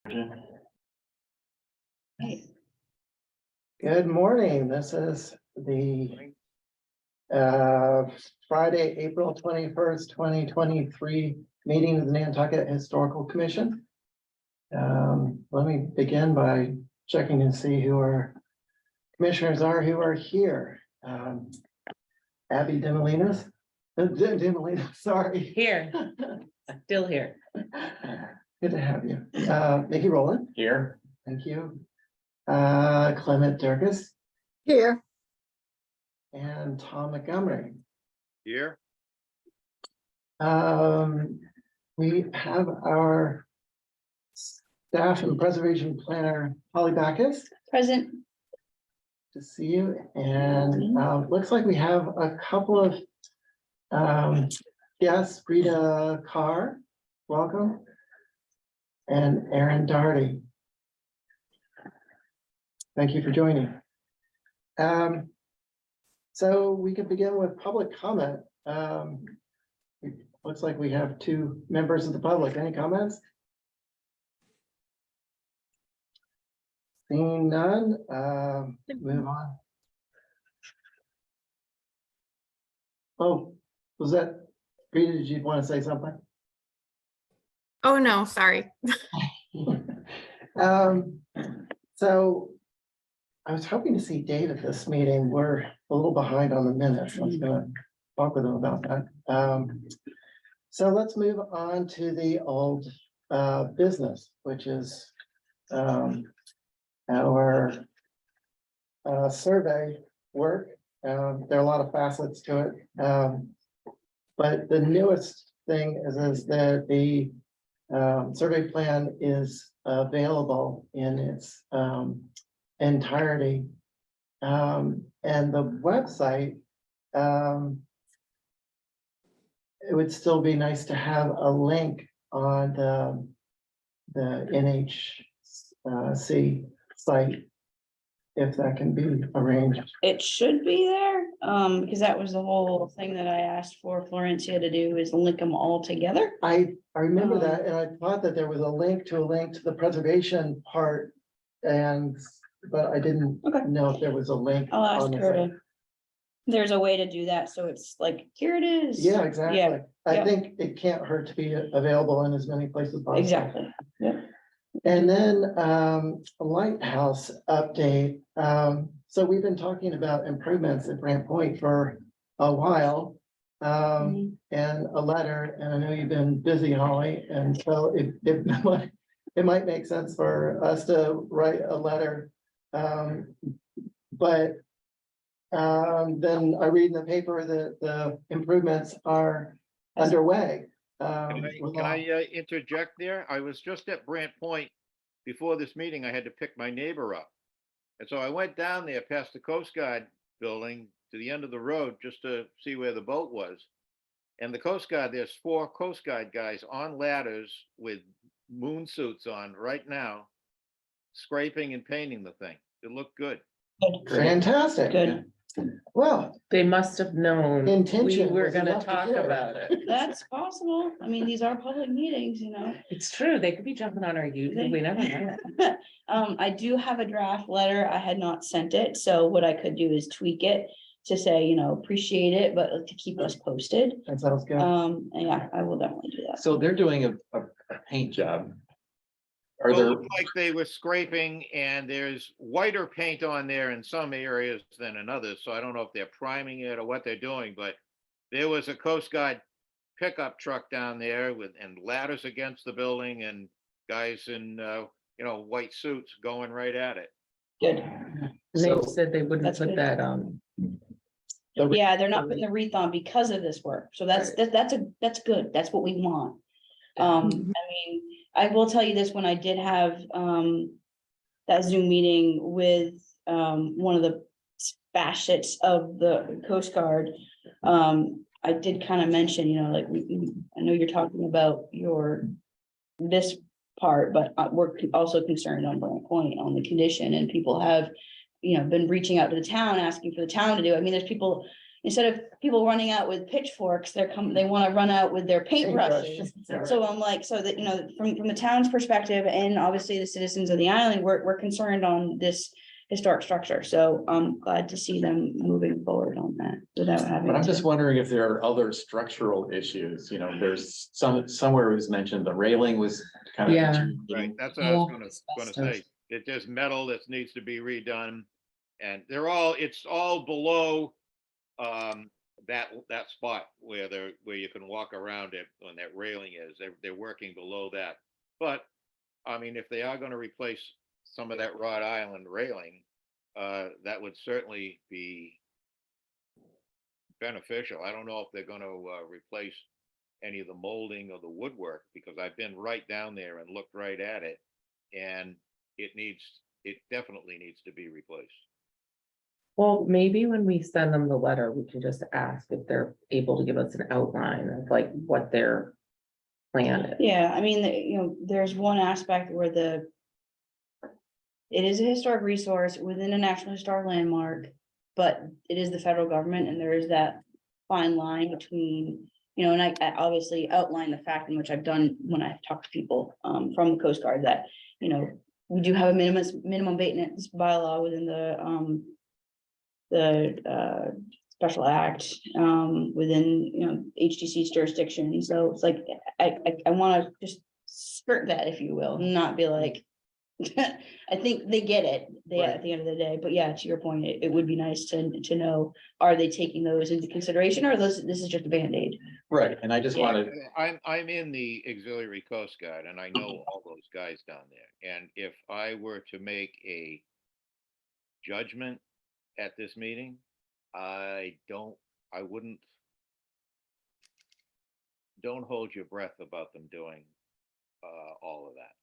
Good morning. This is the Friday, April 21st, 2023 meeting of the Nantucket Historical Commission. Let me begin by checking to see who our commissioners are who are here. Abby Demolinas, sorry. Here, still here. Good to have you. Nikki Rowland. Here. Thank you. Clement Durkis Here. and Tom Montgomery. Here. We have our staff and preservation planner, Holly Backus, Present. to see you. And looks like we have a couple of guests, Rita Carr, welcome, and Aaron Darty. Thank you for joining. So we can begin with public comment. It looks like we have two members of the public. Any comments? Seeing none, move on. Oh, was that, Rita, did you want to say something? Oh, no, sorry. So I was hoping to see Dave at this meeting. We're a little behind on the minutes. I was gonna talk with him about that. So let's move on to the old business, which is our survey work. There are a lot of facets to it. But the newest thing is that the survey plan is available in its entirety. And the website, it would still be nice to have a link on the NHC site, if that can be arranged. It should be there, because that was the whole thing that I asked for Florencia to do, is link them all together. I remember that, and I thought that there was a link to the preservation part, but I didn't Okay. know if there was a link. I'll ask on the her site. to. There's a way to do that, so it's like, here it is. Yeah, exactly. Yeah, I yeah. think it can't hurt to be available in as many places as possible. Exactly. And then a lighthouse update. So we've been talking about improvements at Brant Point for a while. And a letter, and I know you've been busy, Holly, and so it might make sense for us to write a letter. But then I read in the paper that the improvements are underway. Can I interject there? I was just at Brant Point before this meeting. I had to pick my neighbor up. And so I went down there past the Coast Guard building to the end of the road just to see where the boat was. And the Coast Guard, there's 4 Coast Guard guys on ladders with moon suits on right now, scraping and painting the thing. It looked good. Fantastic. Good. Well, They must have known we intention were was gonna enough to talk hear. about it. That's possible. I mean, these are public meetings, you know. It's true. They could be jumping on our YouTube. We never know. I do have a draft letter. I had not sent it, so what I could do is tweak it to say, you know, appreciate it, but to keep us posted. that sounds good. And yeah, I will definitely do that. So they're doing a paint job. Are Well, it there, looked like they were scraping, and there's whiter paint on there in some areas than in others. So I don't know if they're priming it or what they're doing, but there was a Coast Guard pickup truck down there and ladders against the building and guys in, white suits going right at it. Good. And they So- said they wouldn't That's put good. that on. Yeah, they're not putting the wreath on because of this work. So that's good. That's what we want. I mean, I will tell you this, when I did have that Zoom meeting with one of the facets of the Coast Guard, I did kind of mention, you know, like, I know you're talking about this part, but we're also concerned on Brant Point on the condition, and people have, you know, been reaching out to the town, asking for the town to do. I mean, there's people, instead of people running out with pitchforks, they want to run out with their paintbrushes. So I'm like, so that, from the town's perspective, and obviously the citizens of the island, we're concerned on this historic structure. So I'm glad to see them moving forward on that without having. But I'm to- just wondering if there are other structural issues, there's somewhere it was mentioned, the railing was kind of. Yeah. Right, that's what I was gonna say. There's metal that needs to be redone. And it's all below that spot where you can walk around it when that railing is. They're working below that. But I mean, if they are gonna replace some of that wrought iron railing, that would certainly be beneficial. I don't know if they're gonna replace any of the molding or the woodwork, because I've been right down there and looked right at it, and it definitely needs to be replaced. Well, maybe when we send them the letter, we can just ask if they're able to give us an outline of like what their plan is. Yeah, I mean, there's one aspect where it is a historic resource within a National Historic Landmark, but it is the federal government, and there is that fine line between, and I obviously outline the fact in which I've done when I've talked to people from the Coast Guard that, we do have a minimum maintenance bylaw within the special act within, HDC's jurisdiction. So it's like, I want to just skirt that, if you will, not be like, I think they get it at the end of the day, but yeah, to your point, it would be nice to know, are they taking those into consideration, or this is just a Band-Aid? Right, and I just wanted, I'm in the auxiliary Coast Guard, and I know all those guys down there. And if I were to make a judgment at this meeting, I wouldn't. Don't hold your breath about them doing all of that.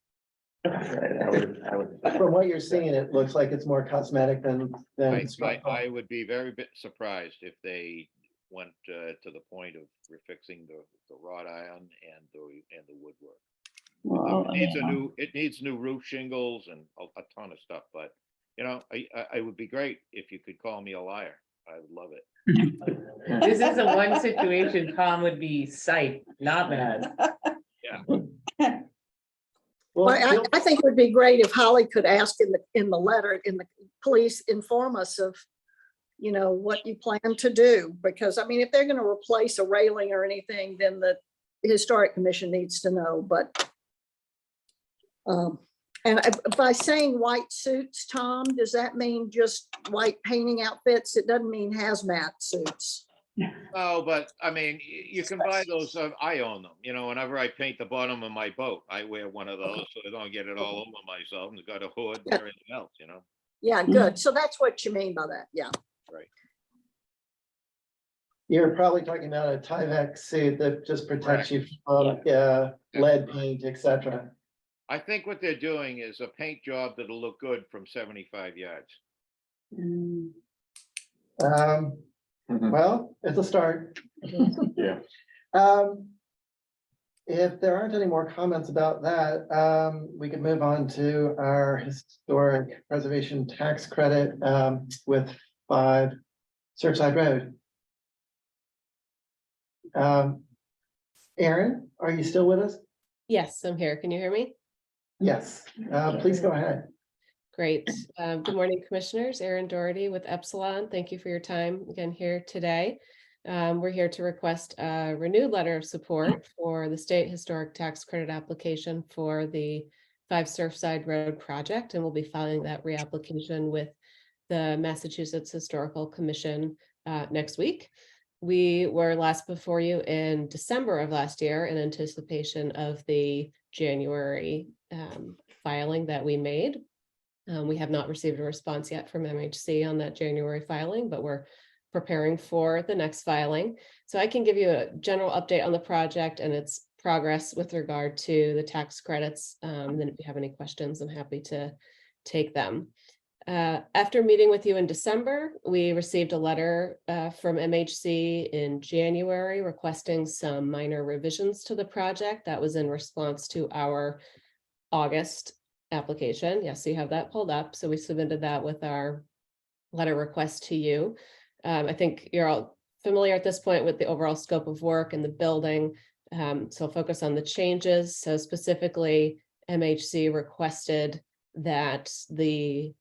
I would. From what you're seeing, it looks like it's more cosmetic than. I would be very surprised if they went to the point of refixing the wrought iron and the woodwork. Well, It needs new roof shingles and a ton of stuff, but I would be great if you could call me a liar. I would love it. This is the one situation Tom would be psyched, not mad. Yeah. Well, I think it would be great if Holly could ask in the letter, please inform us of, what you plan to do. Because I mean, if they're going to replace a railing or anything, then the Historic Commission needs to know. But and by saying white suits, Tom, does that mean just white painting outfits? It doesn't mean hazmat suits. Oh, but I mean, you can buy those. I own them. Whenever I paint the bottom of my boat, I wear one of those so I don't get it all over myself. And it's got a hood and everything else. Yeah, good. So that's what you mean by that. Yeah. Right. You're probably talking about a Tyvek suit that just protects you from lead paint, etc. I think what they're doing is a paint job that'll look good from 75 yards. Well, it's a start. Yeah. If there aren't any more comments about that, we could move on to our historic preservation tax credit with 5 Surfside Road. Erin, are you still with us? Yes, I'm here. Can you hear me? Yes, please go ahead. Great. Good morning, Commissioners. Erin Doherty with Epsilon. Thank you for your time again here today. We're here to request a renewed letter of support for the state historic tax credit application for the 5 Surfside Road project, and we'll be filing that reapplication with the Massachusetts Historical Commission next week. We were last before you in December of last year in anticipation of the January filing that we made. We have not received a response yet from MHC on that January filing, but we're preparing for the next filing. So I can give you a general update on the project and its progress with regard to the tax credits. And then if you have any questions, I'm happy to take them. After meeting with you in December, we received a letter from MHC in January requesting some minor revisions to the project. That was in response to our August application. Yes, so you have that pulled up. So we submitted that with our letter request to you. I think you're all familiar at this point with the overall scope of work and the building. So I'll focus on the changes. So specifically, MHC requested that the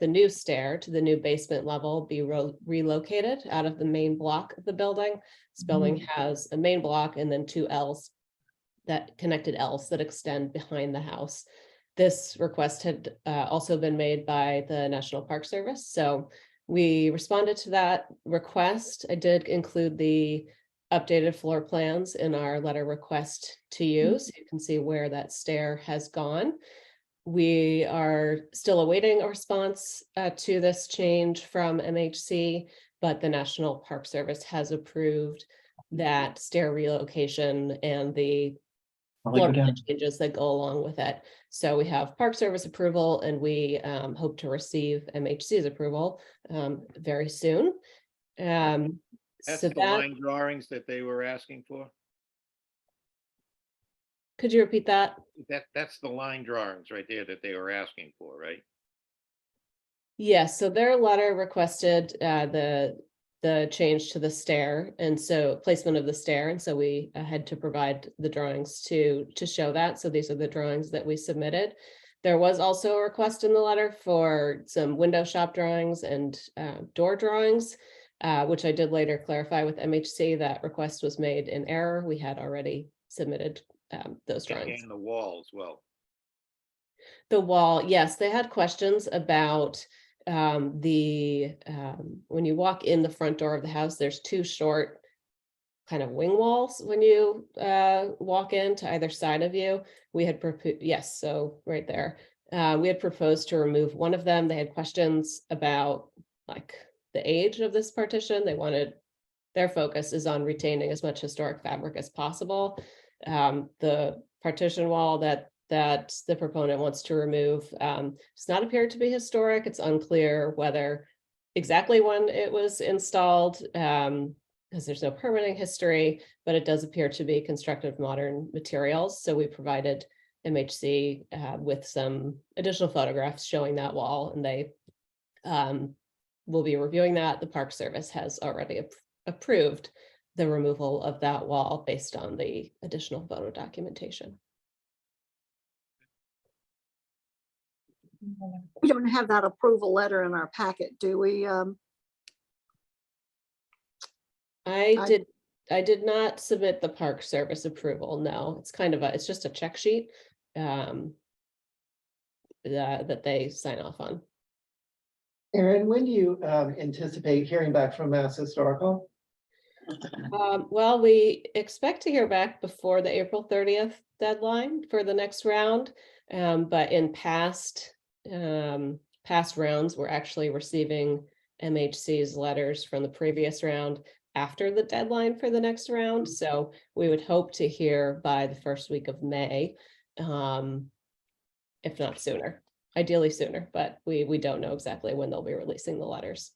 new stair to the new basement level be relocated out of the main block of the building. This building has a main block and then two L's, that connected L's that extend behind the house. This request had also been made by the National Park Service. So we responded to that request. I did include the updated floor plans in our letter request to you, so you can see where that stair has gone. We are still awaiting a response to this change from MHC, but the National Park Service has approved that stair relocation and the floor plan changes that go along with it. So we have Park Service approval, and we hope to receive MHC's approval very soon. That's So the line drawings that they were asking for. could you repeat that? That's the line drawings right there that they were asking for, right? Yes, so their letter requested the change to the stair, and so placement of the stair, and so we had to provide the drawings to show that. So these are the drawings that we submitted. There was also a request in the letter for some window shop drawings and door drawings, which I did later clarify with MHC. That request was made in error. We had already submitted those drawings. And the wall as well. The wall, yes, they had questions about when you walk in the front door of the house, there's two short kind of wing walls when you walk in to either side of you. We had yes, so right there. We had proposed to remove one of them. They had questions about like the age of this partition. They wanted, their focus is on retaining as much historic fabric as possible. The partition wall that the proponent wants to remove does not appear to be historic. It's unclear whether exactly when it was installed, because there's no permitting history, but it does appear to be constructed of modern materials. So we provided MHC with some additional photographs showing that wall, and they will be reviewing that. The Park Service has already approved the removal of that wall based on the additional photo documentation. We don't have that approval letter in our packet, do we? I did not submit the Park Service approval. No, it's kind of it's just a check sheet that they sign off on. Erin, when do you anticipate hearing back from Mass Historical? Well, we expect to hear back before the April 30th deadline for the next round. But in past rounds, we're actually receiving MHC's letters from the previous round after the deadline for the next round. So we would hope to hear by the first week of May, if not sooner, ideally sooner, but we don't know exactly when they'll be releasing the letters.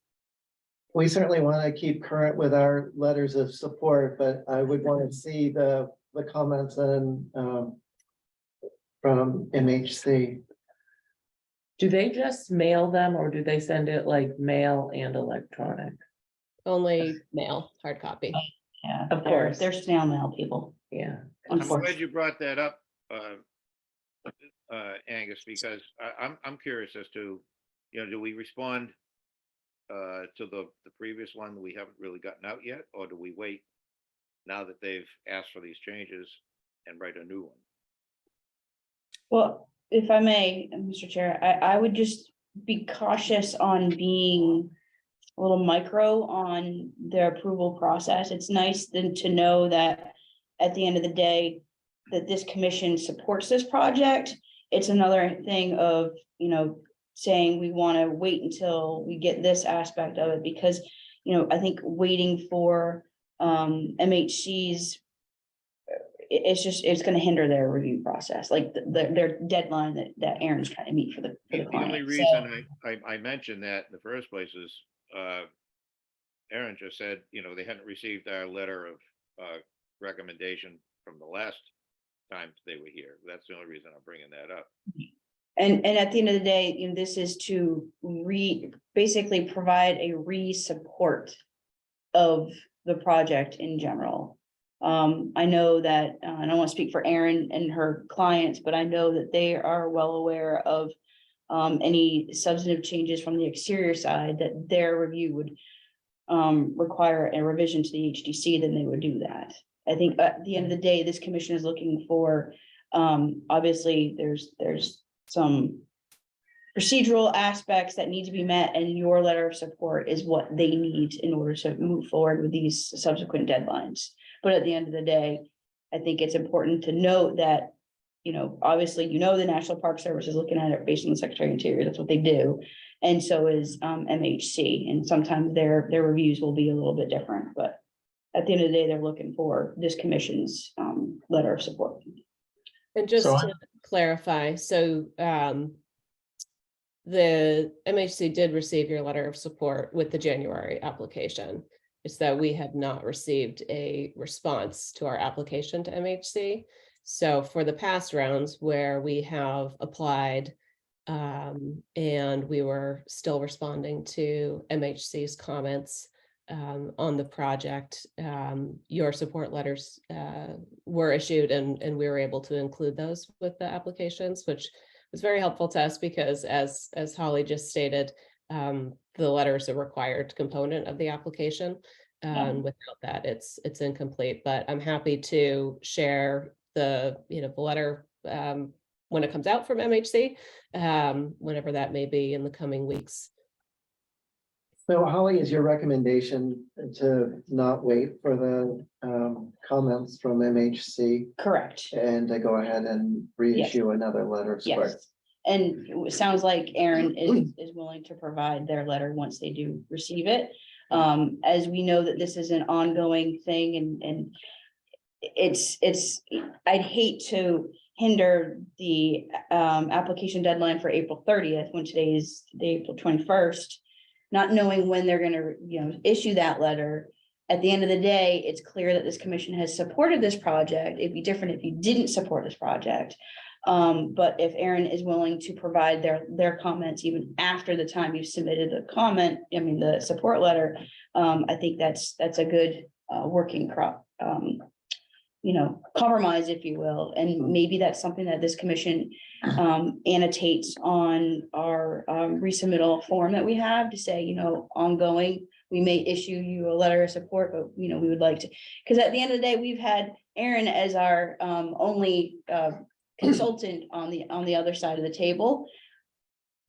We certainly want to keep current with our letters of support, but I would want to see the comments and from MHC. Do they just mail them, or do they send it like mail and electronic? Only mail, hard copy. Yeah, Of they're- course. They're snail mail people. Yeah. I'm glad you brought that up, Angus, because I'm curious as to, do we respond to the previous one that we haven't really gotten out yet, or do we wait now that they've asked for these changes and write a new one? Well, if I may, Mr. Chair, I would just be cautious on being a little micro on their approval process. It's nice then to know that at the end of the day, that this commission supports this project. It's another thing of, saying we want to wait until we get this aspect of it, because, I think waiting for MHC's, it's going to hinder their review process, like their deadline that Aaron's trying to meet for the The only client. reason I mentioned that in the first place is, Aaron just said, they hadn't received our letter of recommendation from the last time they were here. That's the only reason I'm bringing that up. And at the end of the day, this is to basically provide a support of the project in general. I know that, and I don't want to speak for Erin and her clients, but I know that they are well aware of any substantive changes from the exterior side, that their review would require a revision to the HDC, then they would do that. I think at the end of the day, this commission is looking for, obviously, there's some procedural aspects that need to be met, and your letter of support is what they need in order to move forward with these subsequent deadlines. But at the end of the day, I think it's important to note that, you know, obviously, you know, the National Park Service is looking at it based on the Secretary of Interior. That's what they do. And so is MHC, and sometimes their reviews will be a little bit different, but at the end of the day, they're looking for this commission's letter of support. And just So to clarify, so the MHC did receive your letter of support with the January application. It's that we have not received a response to our application to MHC. So for the past rounds where we have applied and we were still responding to MHC's comments on the project, your support letters were issued, and we were able to include those with the applications, which was very helpful to us because as Holly just stated, the letter is a required component of the application. Without that, it's incomplete, but I'm happy to share the letter when it comes out from MHC, whenever that may be in the coming weeks. So Holly, is your recommendation to not wait for the comments from MHC Correct. and to go ahead and reissue another letter of support? Yes. And it sounds like Erin is willing to provide their letter once they do receive it. As we know that this is an ongoing thing, and I'd hate to hinder the application deadline for April 30th, when today is the April 21st, not knowing when they're gonna, issue that letter. At the end of the day, it's clear that this commission has supported this project. It'd be different if you didn't support this project. But if Erin is willing to provide their comments even after the time you've submitted the comment, the support letter, I think that's a good working crop, compromise, if you will. And maybe that's something that this commission annotates on our resubmittal form that we have to say, ongoing, we may issue you a letter of support, but we would like to, because at the end of the day, we've had Erin as our only consultant on the other side of the table.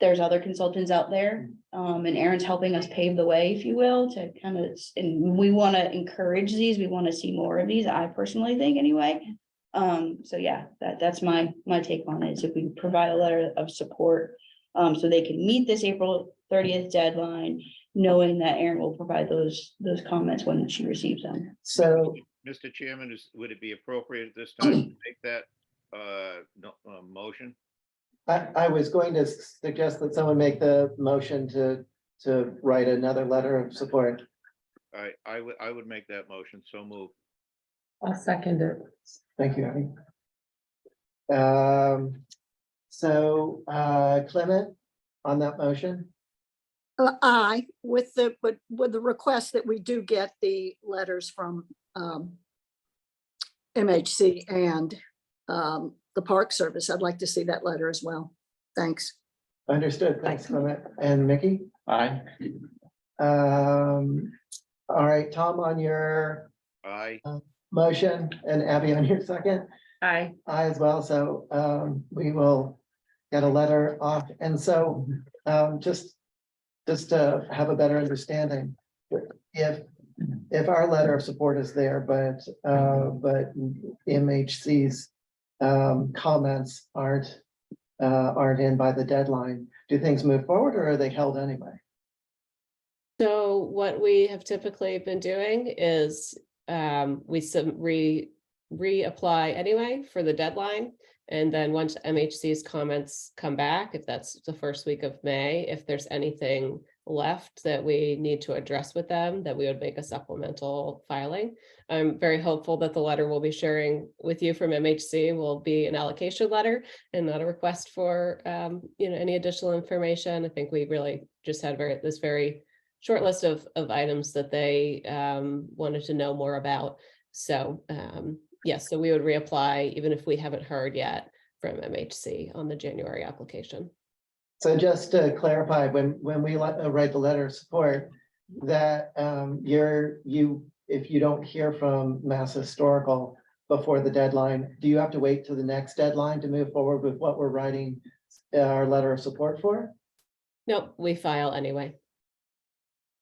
There's other consultants out there, and Erin's helping us pave the way, if you will, to kind of, and we want to encourage these. We want to see more of these, I personally think, anyway. So yeah, that's my take on it, is if we provide a letter of support so they can meet this April 30th deadline, knowing that Erin will provide those comments when she receives them. So, Mr. Chairman, would it be appropriate at this time to make that motion? I was going to suggest that someone make the motion to write another letter of support. I would make that motion. So move. I'll second it. Thank you, Abby. So Clement, on that motion? Aye, with the request that we do get the letters from MHC and the Park Service. I'd like to see that letter as well. Thanks. Understood. Thanks, Clement. And Mickey? Aye. All right, Tom, on your Aye. motion, and Abby on your second? Aye. Aye as well. So we will get a letter off. And so just to have a better understanding, if our letter of support is there, but MHC's comments aren't in by the deadline, do things move forward, or are they held anyway? So what we have typically been doing is we reapply anyway for the deadline. And then once MHC's comments come back, if that's the first week of May, if there's anything left that we need to address with them, that we would make a supplemental filing. I'm very hopeful that the letter we'll be sharing with you from MHC will be an allocation letter and not a request for any additional information. I think we really just had this very short list of items that they wanted to know more about. So yes, so we would reapply even if we haven't heard yet from MHC on the January application. So just to clarify, when we write the letter of support, that if you don't hear from Mass Historical before the deadline, do you have to wait till the next deadline to move forward with what we're writing our letter of support for? Nope, we file anyway.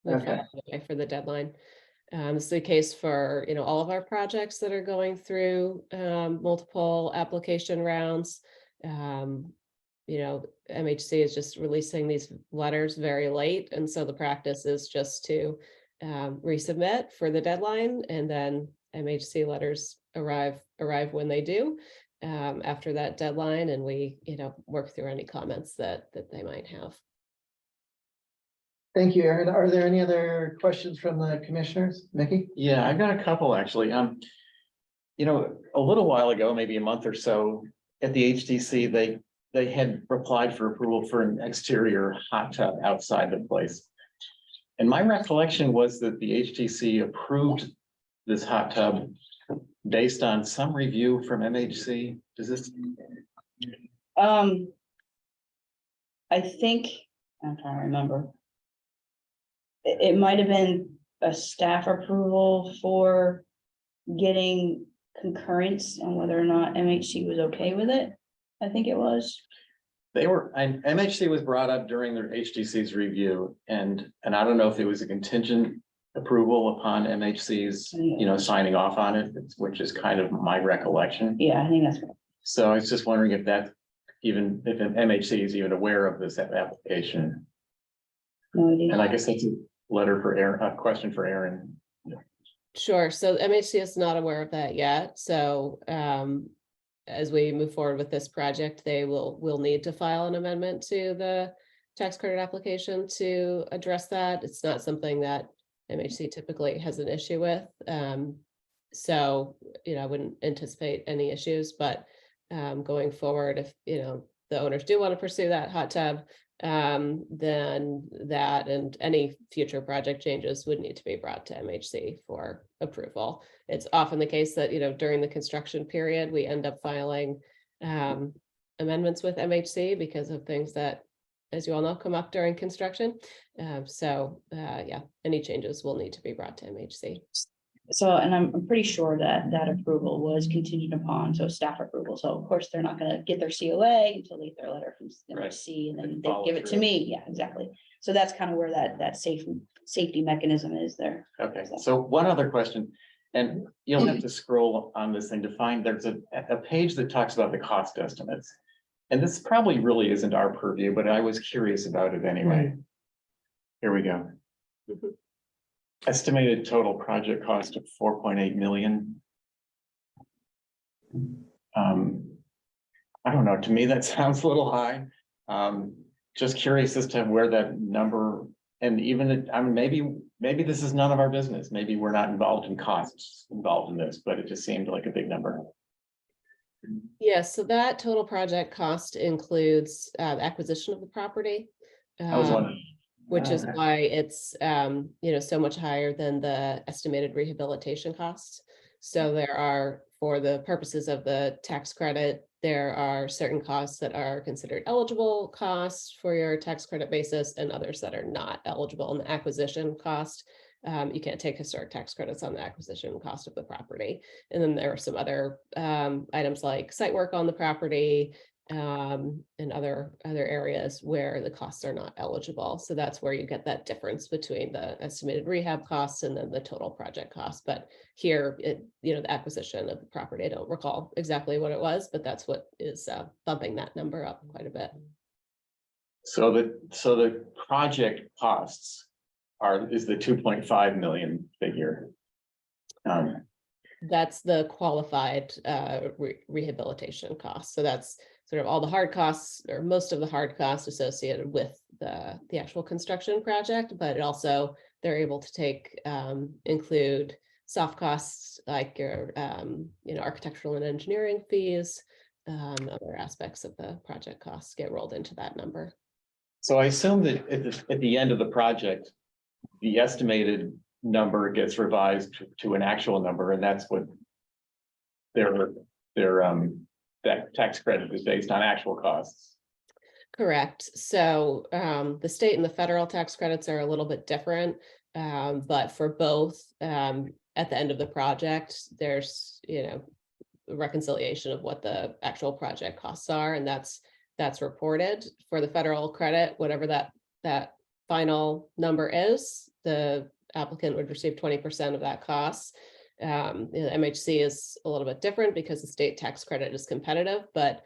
We Okay. file anyway for the deadline. It's the case for, all of our projects that are going through multiple application rounds. MHC is just releasing these letters very late. And so the practice is just to resubmit for the deadline, and then MHC letters arrive when they do after that deadline. And we, work through any comments that they might have. Thank you, Aaron. Are there any other questions from the commissioners? Mickey? Yeah, I've got a couple actually. A little while ago, maybe a month or so, at the HDC, they had applied for approval for an exterior hot tub outside the place. And my recollection was that the HDC approved this hot tub based on some review from MHC. Does this? I think, I'm trying to remember. It might have been a staff approval for getting concurrence on whether or not MHC was okay with it. I think it was. And MHC was brought up during their HDC's review, and I don't know if it was a contingent approval upon MHC's, signing off on it, which is kind of my recollection. Yeah, I think that's right. So I was just wondering if MHC is even aware of this application. No idea. And I guess that's a letter for Aaron, a question for Aaron. Sure. So MHC is not aware of that yet. So as we move forward with this project, they will need to file an amendment to the tax credit application to address that. It's not something that MHC typically has an issue with. So, I wouldn't anticipate any issues, but going forward, if, the owners do want to pursue that hot tub, then that and any future project changes would need to be brought to MHC for approval. It's often the case that, during the construction period, we end up filing amendments with MHC because of things that, as you all know, come up during construction. Yeah, any changes will need to be brought to MHC. So, and I'm pretty sure that approval was contingent upon, so staff approval. So of course, they're not gonna get their COA until they get their letter from MHC, and then they give it to me. Yeah, exactly. So that's kind of where that safety mechanism is there. Okay, so one other question, and you'll have to scroll on this thing to find, there's a page that talks about the cost estimates. And this probably really isn't our purview, but I was curious about it anyway. Here we go. Estimated total project cost of 4.8 million. I don't know, to me, that sounds a little high. Just curious as to where that number, and even, maybe this is none of our business. Maybe we're not involved in costs involved in this, but it just seemed like a big number. Yes, so that total project cost includes the acquisition of the property. I was wondering. Which is why it's, so much higher than the estimated rehabilitation costs. So there are, for the purposes of the tax credit, there are certain costs that are considered eligible costs for your tax credit basis and others that are not eligible. And the acquisition cost, you can't take historic tax credits on the acquisition cost of the property. And then there are some other items like site work on the property, and other areas where the costs are not eligible. So that's where you get that difference between the estimated rehab costs and then the total project cost. But here, the acquisition of the property, I don't recall exactly what it was, but that's what is bumping that number up quite a bit. So the project costs is the 2.5 million figure. That's the qualified rehabilitation cost. So that's sort of all the hard costs, or most of the hard costs associated with the actual construction project, but it also, they're able to include soft costs like your architectural and engineering fees, other aspects of the project costs get rolled into that number. So I assume that at the end of the project, the estimated number gets revised to an actual number, and that's what their, that tax credit is based on actual costs. Correct. So the state and the federal tax credits are a little bit different. But for both, at the end of the project, there's, reconciliation of what the actual project costs are, and that's reported. For the federal credit, whatever that final number is, the applicant would receive 20% of that cost. The MHC is a little bit different because the state tax credit is competitive, but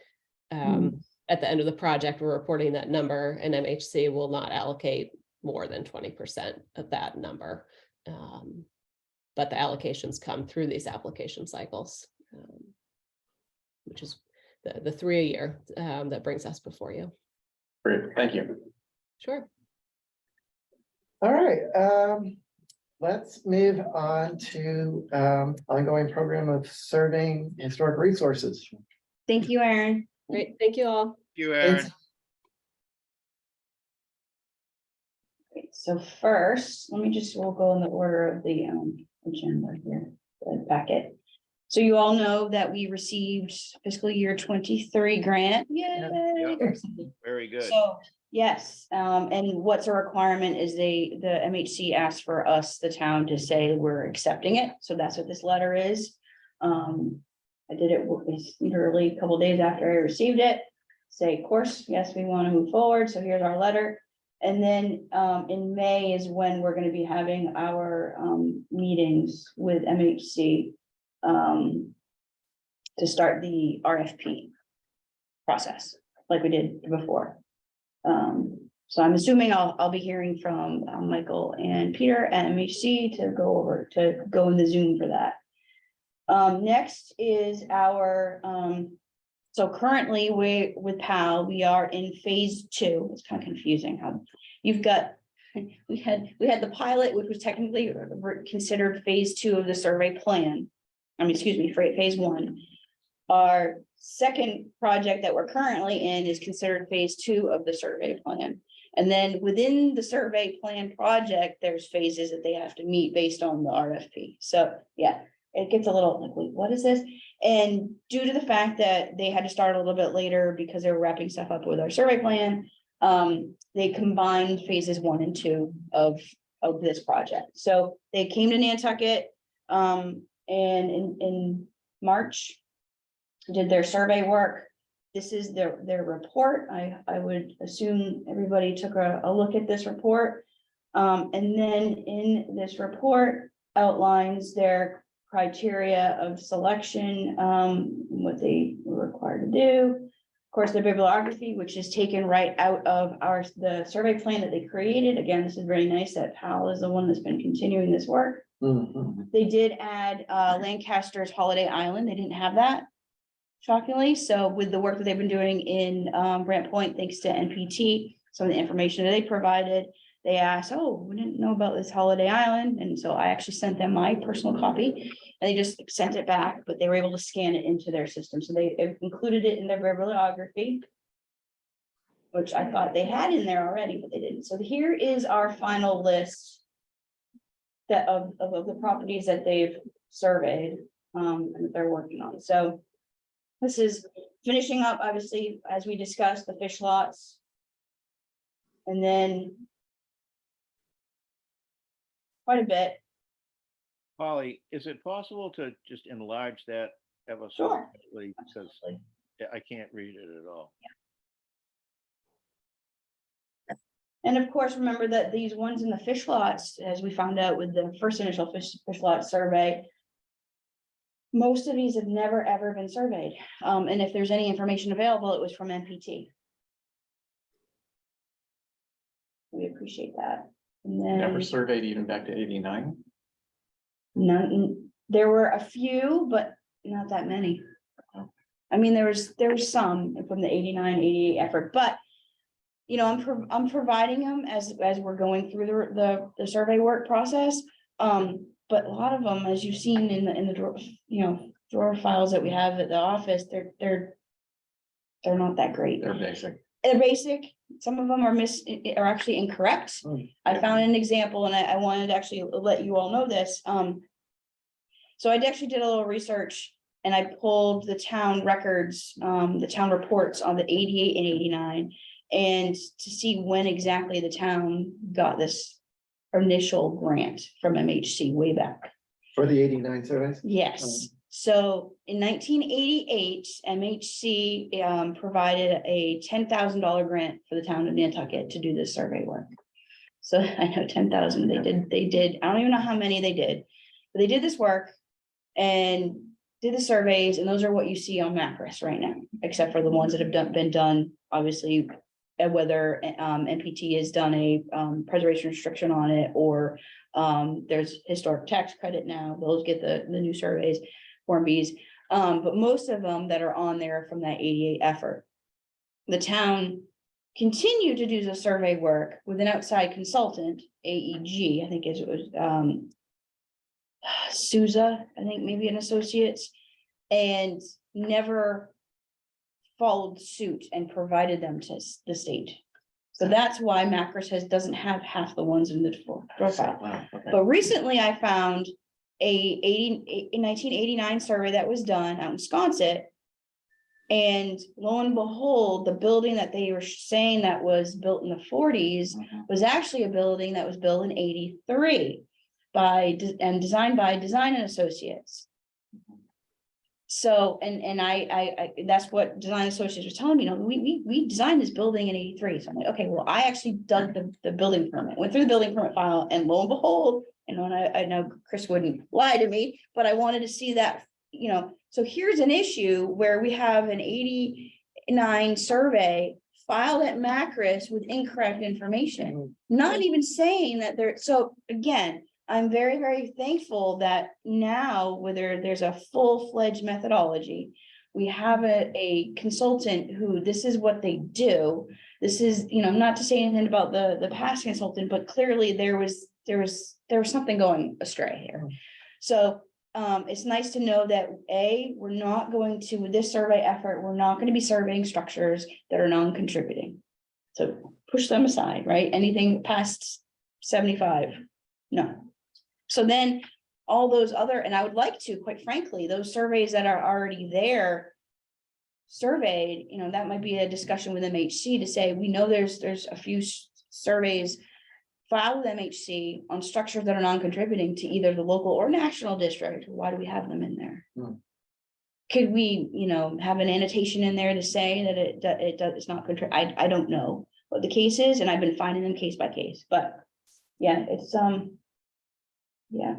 at the end of the project, we're reporting that number, and MHC will not allocate more than 20% of that number. But the allocations come through these application cycles, which is the 3 a year that brings us before you. Great, thank you. Sure. All right, let's move on to ongoing program of serving historic resources. Thank you, Aaron. Great. Thank you all. Thank you, Aaron. Thanks. Great. So first, we'll go in the order of the agenda here, the packet. So you all know that we received fiscal year 23 grant. Yay! Yeah. Very good. So, yes, and what's a requirement is the MHC asked for us, the town, to say we're accepting it. So that's what this letter is. I did it literally a couple days after I received it. Say, of course, yes, we want to move forward. So here's our letter. And then in May is when we're going to be having our meetings with MHC to start the RFP process like we did before. So I'm assuming I'll be hearing from Michael and Peter at MHC to go in the Zoom for that. Next is our, so currently with PAL, we are in phase 2. It's kind of confusing how you've got, we had the pilot, which was technically considered phase 2 of the survey plan. I mean, excuse me, phase 1. Our second project that we're currently in is considered phase 2 of the survey plan. And then within the survey plan project, there's phases that they have to meet based on the RFP. So yeah, it gets a little like, wait, what is this? And due to the fact that they had to start a little bit later because they were wrapping stuff up with our survey plan, they combined phases 1 and 2 of this project. So they came to Nantucket and in March, did their survey work. This is their report. I would assume everybody took a look at this report. And then in this report outlines their criteria of selection, what they were required to do. Of course, the bibliography, which is taken right out of the survey plan that they created. Again, this is very nice that PAL is the one that's been continuing this work. Mhm. They did add Lancaster's Holiday Island. They didn't have that, shockingly. So with the work that they've been doing in Brant Point, thanks to NPT, some of the information that they provided, they asked, oh, we didn't know about this Holiday Island. And so I actually sent them my personal copy and they just sent it back, but they were able to scan it into their system. So they included it in their bibliography, which I thought they had in there already, but they didn't. So here is our final list of the properties that they've surveyed and that they're working on. So this is finishing up, obviously, as we discussed, the fish lots. And then quite a bit. Polly, is it possible to just enlarge that ever so Sure. slightly? Because I can't read it at all. And of course, remember that these ones in the fish lots, as we found out with the first initial fish lot survey, most of these have never, ever been surveyed. And if there's any information available, it was from NPT. We appreciate that. And Never then surveyed even back to 89. none, there were a few, but not that many. I mean, there was some from the 89, 88 effort, but you know, I'm providing them as we're going through the survey work process. But a lot of them, as you've seen in the drawer, drawer files that we have at the office, they're not that great. They're basic. They're basic, some of them are actually incorrect. I found an example and I wanted to actually let you all know this. So I actually did a little research and I pulled the town records, the town reports on the 88 and 89. And to see when exactly the town got this initial grant from MHC way back. For the 89 surveys? Yes, so in 1988, MHC provided a $10,000 grant for the town of Nantucket to do this survey work. So I know 10,000, they did, I don't even know how many they did, but they did this work and did the surveys, and those are what you see on Macris right now, except for the ones that have been done, obviously, whether NPT has done a preservation restriction on it, or there's historic tax credit now, those get the new surveys, Form Bs. But most of them that are on there from that 88 effort. The town continued to do the survey work with an outside consultant, AEG, I think it was Souza, I think maybe an associates, and never followed suit and provided them to the state. So that's why Macris doesn't have half the ones in the profile. Wow, okay. But recently I found a 1989 survey that was done out in Wisconsin. And lo and behold, the building that they were saying that was built in the 40s was actually a building that was built in 83 and designed by Design and Associates. So, and I that's what Design Associates was telling me, we designed this building in 83. So I'm like, okay, well, I actually dug the building permit, went through the building permit file, and lo and behold, and when I know Chris wouldn't lie to me, but I wanted to see that, so here's an issue where we have an 89 survey filed at Macris with incorrect information, not even saying that so again, I'm very, very thankful that now, whether there's a full-fledged methodology, we have a consultant who, this is what they do. This is, not to say anything about the past consultant, but clearly there was something going astray here. So it's nice to know that we're not going to, with this survey effort, we're not going to be surveying structures that are non-contributing. So push them aside, right? Anything past 75, no. So then all those other, and I would like to, quite frankly, those surveys that are already there surveyed, that might be a discussion with MHC to say, we know there's a few surveys filed with MHC on structures that are non-contributing to either the local or national district. Why do we have them in there? Could we, have an annotation in there to say that it's not contribute? I don't know what the case is, and I've been finding them case by case, but yeah, it's yeah,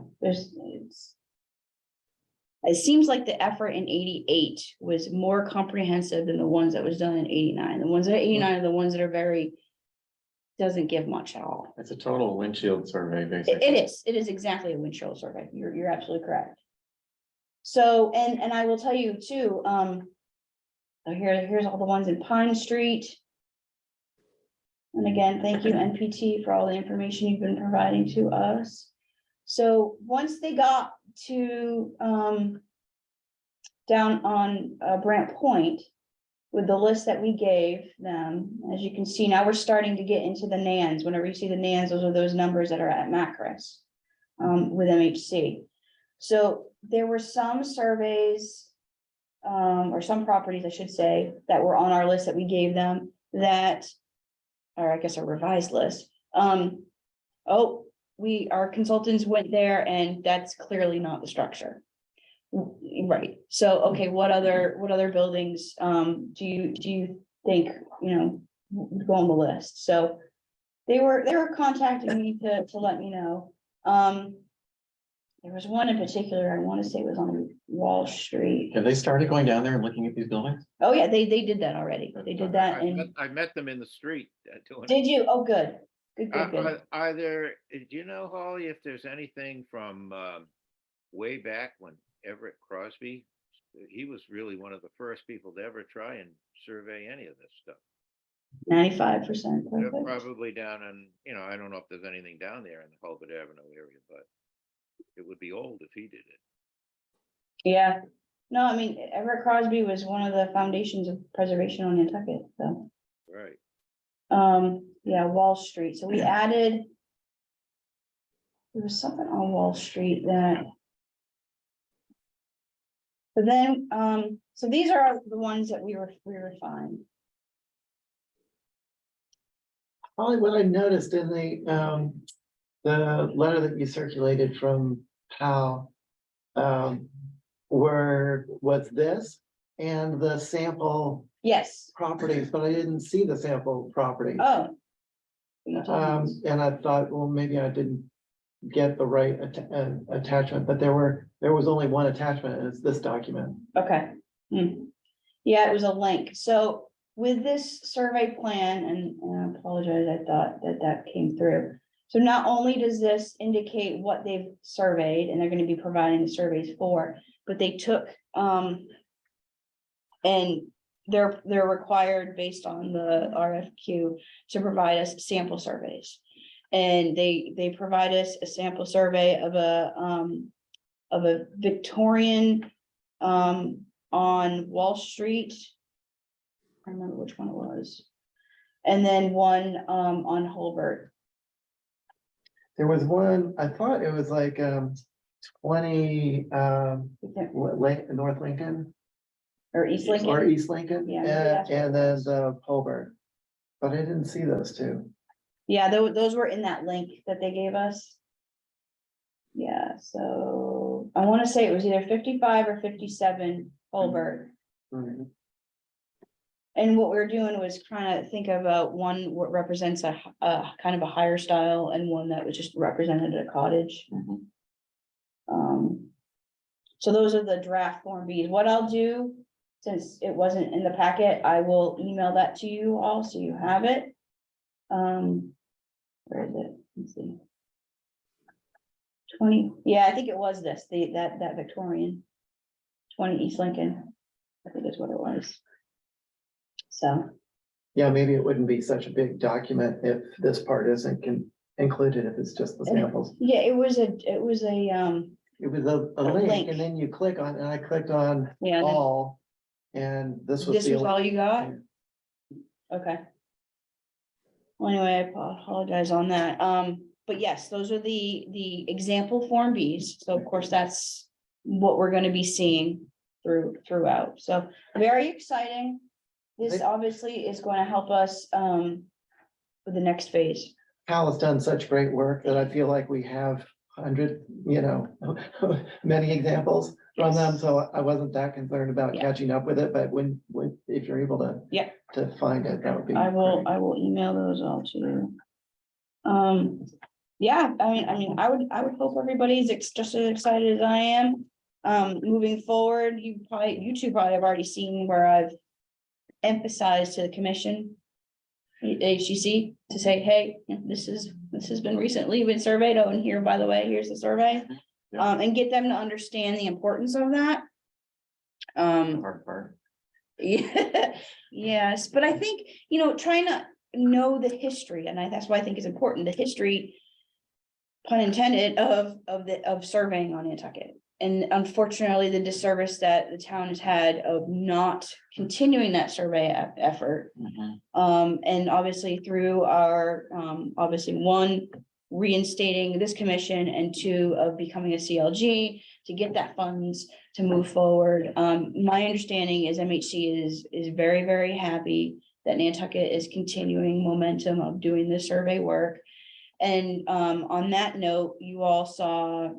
it seems like the effort in 88 was more comprehensive than the ones that was done in 89. The ones that are 89 are the ones that are doesn't give much at all. It's a total windshield survey, basically. It is exactly a windshield survey. You're absolutely correct. So, and I will tell you too, here's all the ones in Pine Street. And again, thank you NPT for all the information you've been providing to us. So once they got to down on Brant Point with the list that we gave them, as you can see, now we're starting to get into the NANs. Whenever you see the NANs, those are those numbers that are at Macris with MHC. So there were some surveys or some properties, I should say, that were on our list that we gave them that, or I guess a revised list. Our consultants went there and that's clearly not the structure. Right. So, okay, what other buildings, do you think, go on the list? So they were contacting me to let me know. There was one in particular, I want to say it was on Wall Street. Have they started going down there and looking at these buildings? Oh, yeah, they did that already. They did that. I met them in the street. Doing it. Did you? Oh, good. Good. Are there, do you know, Holly, if there's anything from way back when Everett Crosby, he was really one of the first people to ever try and survey any of this stuff. 95%. They're probably down in, I don't know if there's anything down there in the Hulbert Avenue area, but it would be old if he did it. Yeah. No, I mean, Everett Crosby was one of the foundations of preservation on Nantucket, so. Right. Yeah, Wall Street, so we added. There was something on Wall Street that. But then, so these are the ones that we refined. Probably what I noticed in the letter that you circulated from Hal, was this and the sample Yes, properties, but I didn't see the sample property. oh. You didn't. And I thought, well, maybe I didn't get the right attachment, but there was only one attachment, and it's this document. Okay. Hmm. Yeah, it was a link. So with this survey plan, and I apologize, I thought that came through. So not only does this indicate what they've surveyed, and they're gonna be providing the surveys for, but they took, and they're required based on the RFQ to provide us sample surveys. And they provide us a sample survey of a Victorian, on Wall Street. I don't remember which one it was. And then one, on Holbert. There was one, I thought it was like 20 North Lincoln Or East Lincoln. or East Lincoln. Yeah, maybe that's what it And then was. the Holbert. But I didn't see those two. Yeah, those were in that link that they gave us. Yeah, so I want to say it was either 55 or 57 Holbert. Mhm. And what we were doing was trying to think about one what represents a kind of a higher style and one that was just represented a cottage. So those are the draft Form Bs. What I'll do, since it wasn't in the packet, I will email that to you all so you have it. Where is it? Let's see. 20, yeah, I think it was this, that Victorian. 20 East Lincoln, I think is what it was. So, Yeah, maybe it wouldn't be such a big document if this part isn't included, if it's just the samples. yeah, it was a, It was a link, link. and then you click on, and I clicked on yeah, and then all. And this was this the was all you got? Yeah. Okay. Well, anyway, I apologize on that. But yes, those are the example Form Bs. So of course, that's what we're gonna be seeing throughout. So very exciting. This obviously is going to help us with the next phase. Hal has done such great work that I feel like we have many examples from them, so I wasn't that concerned about Yeah. catching up with it, but if you're able to. Yeah. To find it, that would be. I will great. email those all to you. Yeah, I mean, I would hope everybody's just as excited as I am. Moving forward, you two probably have already seen where I've emphasized to the commission, HGC, to say, hey, this has been recently been surveyed. Oh, and here, by the way, here's the survey. And get them to understand the importance of that. Hard part. Yeah, yes, but I think, trying to know the history, and that's why I think it's important, the history, pun intended, of surveying on Nantucket. And unfortunately, the disservice that the town has had of not continuing that survey effort. And obviously through our, obviously one, reinstating this commission, and two, of becoming a CLG to get that funds to move forward. My understanding is MHC is very, very happy that Nantucket is continuing momentum of doing the survey work. And on that note, you all saw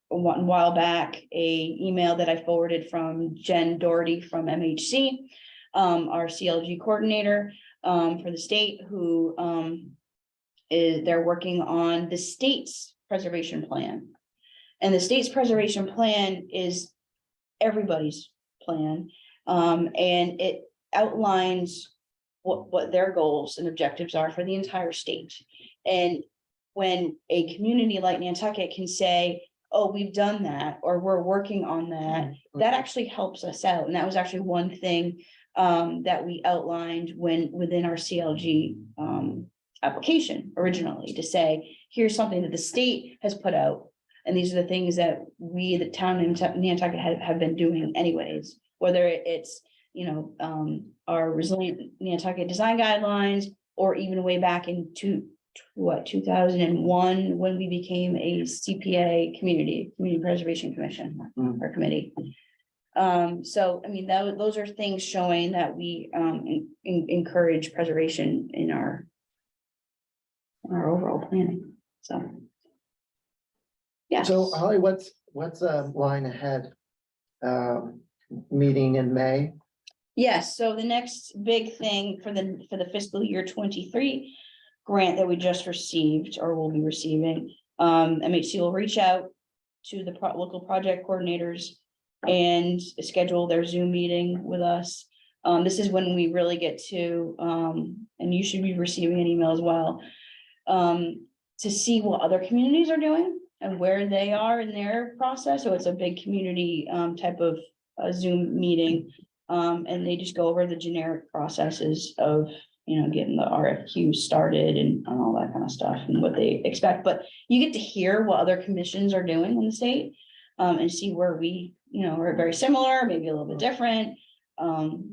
a while back a email that I forwarded from Jen Doherty from MHC, our CLG coordinator for the state, who they're working on the state's preservation plan. And the state's preservation plan is everybody's plan. And it outlines what their goals and objectives are for the entire state. And when a community like Nantucket can say, oh, we've done that, or we're working on that, that actually helps us out. And that was actually one thing that we outlined within our CLG application originally, to say, here's something that the state has put out. And these are the things that we, the town of Nantucket, have been doing anyways, whether it's, our resilient Nantucket design guidelines, or even way back into 2001, when we became a CPA community preservation commission or committee. So, I mean, those are things showing that we encourage preservation in our overall planning, so. Yeah. So Holly, what's line ahead? Meeting in May? Yes, so the next big thing for the fiscal year 23 grant that we just received or will be receiving, MHC will reach out to the local project coordinators and schedule their Zoom meeting with us. This is when we really get to, and you should be receiving an email as well, to see what other communities are doing and where they are in their process. So it's a big community type of Zoom meeting. And they just go over the generic processes of, getting the RFQ started and all that kind of stuff and what they expect. But you get to hear what other commissions are doing in the state, and see where we, are very similar, maybe a little bit different.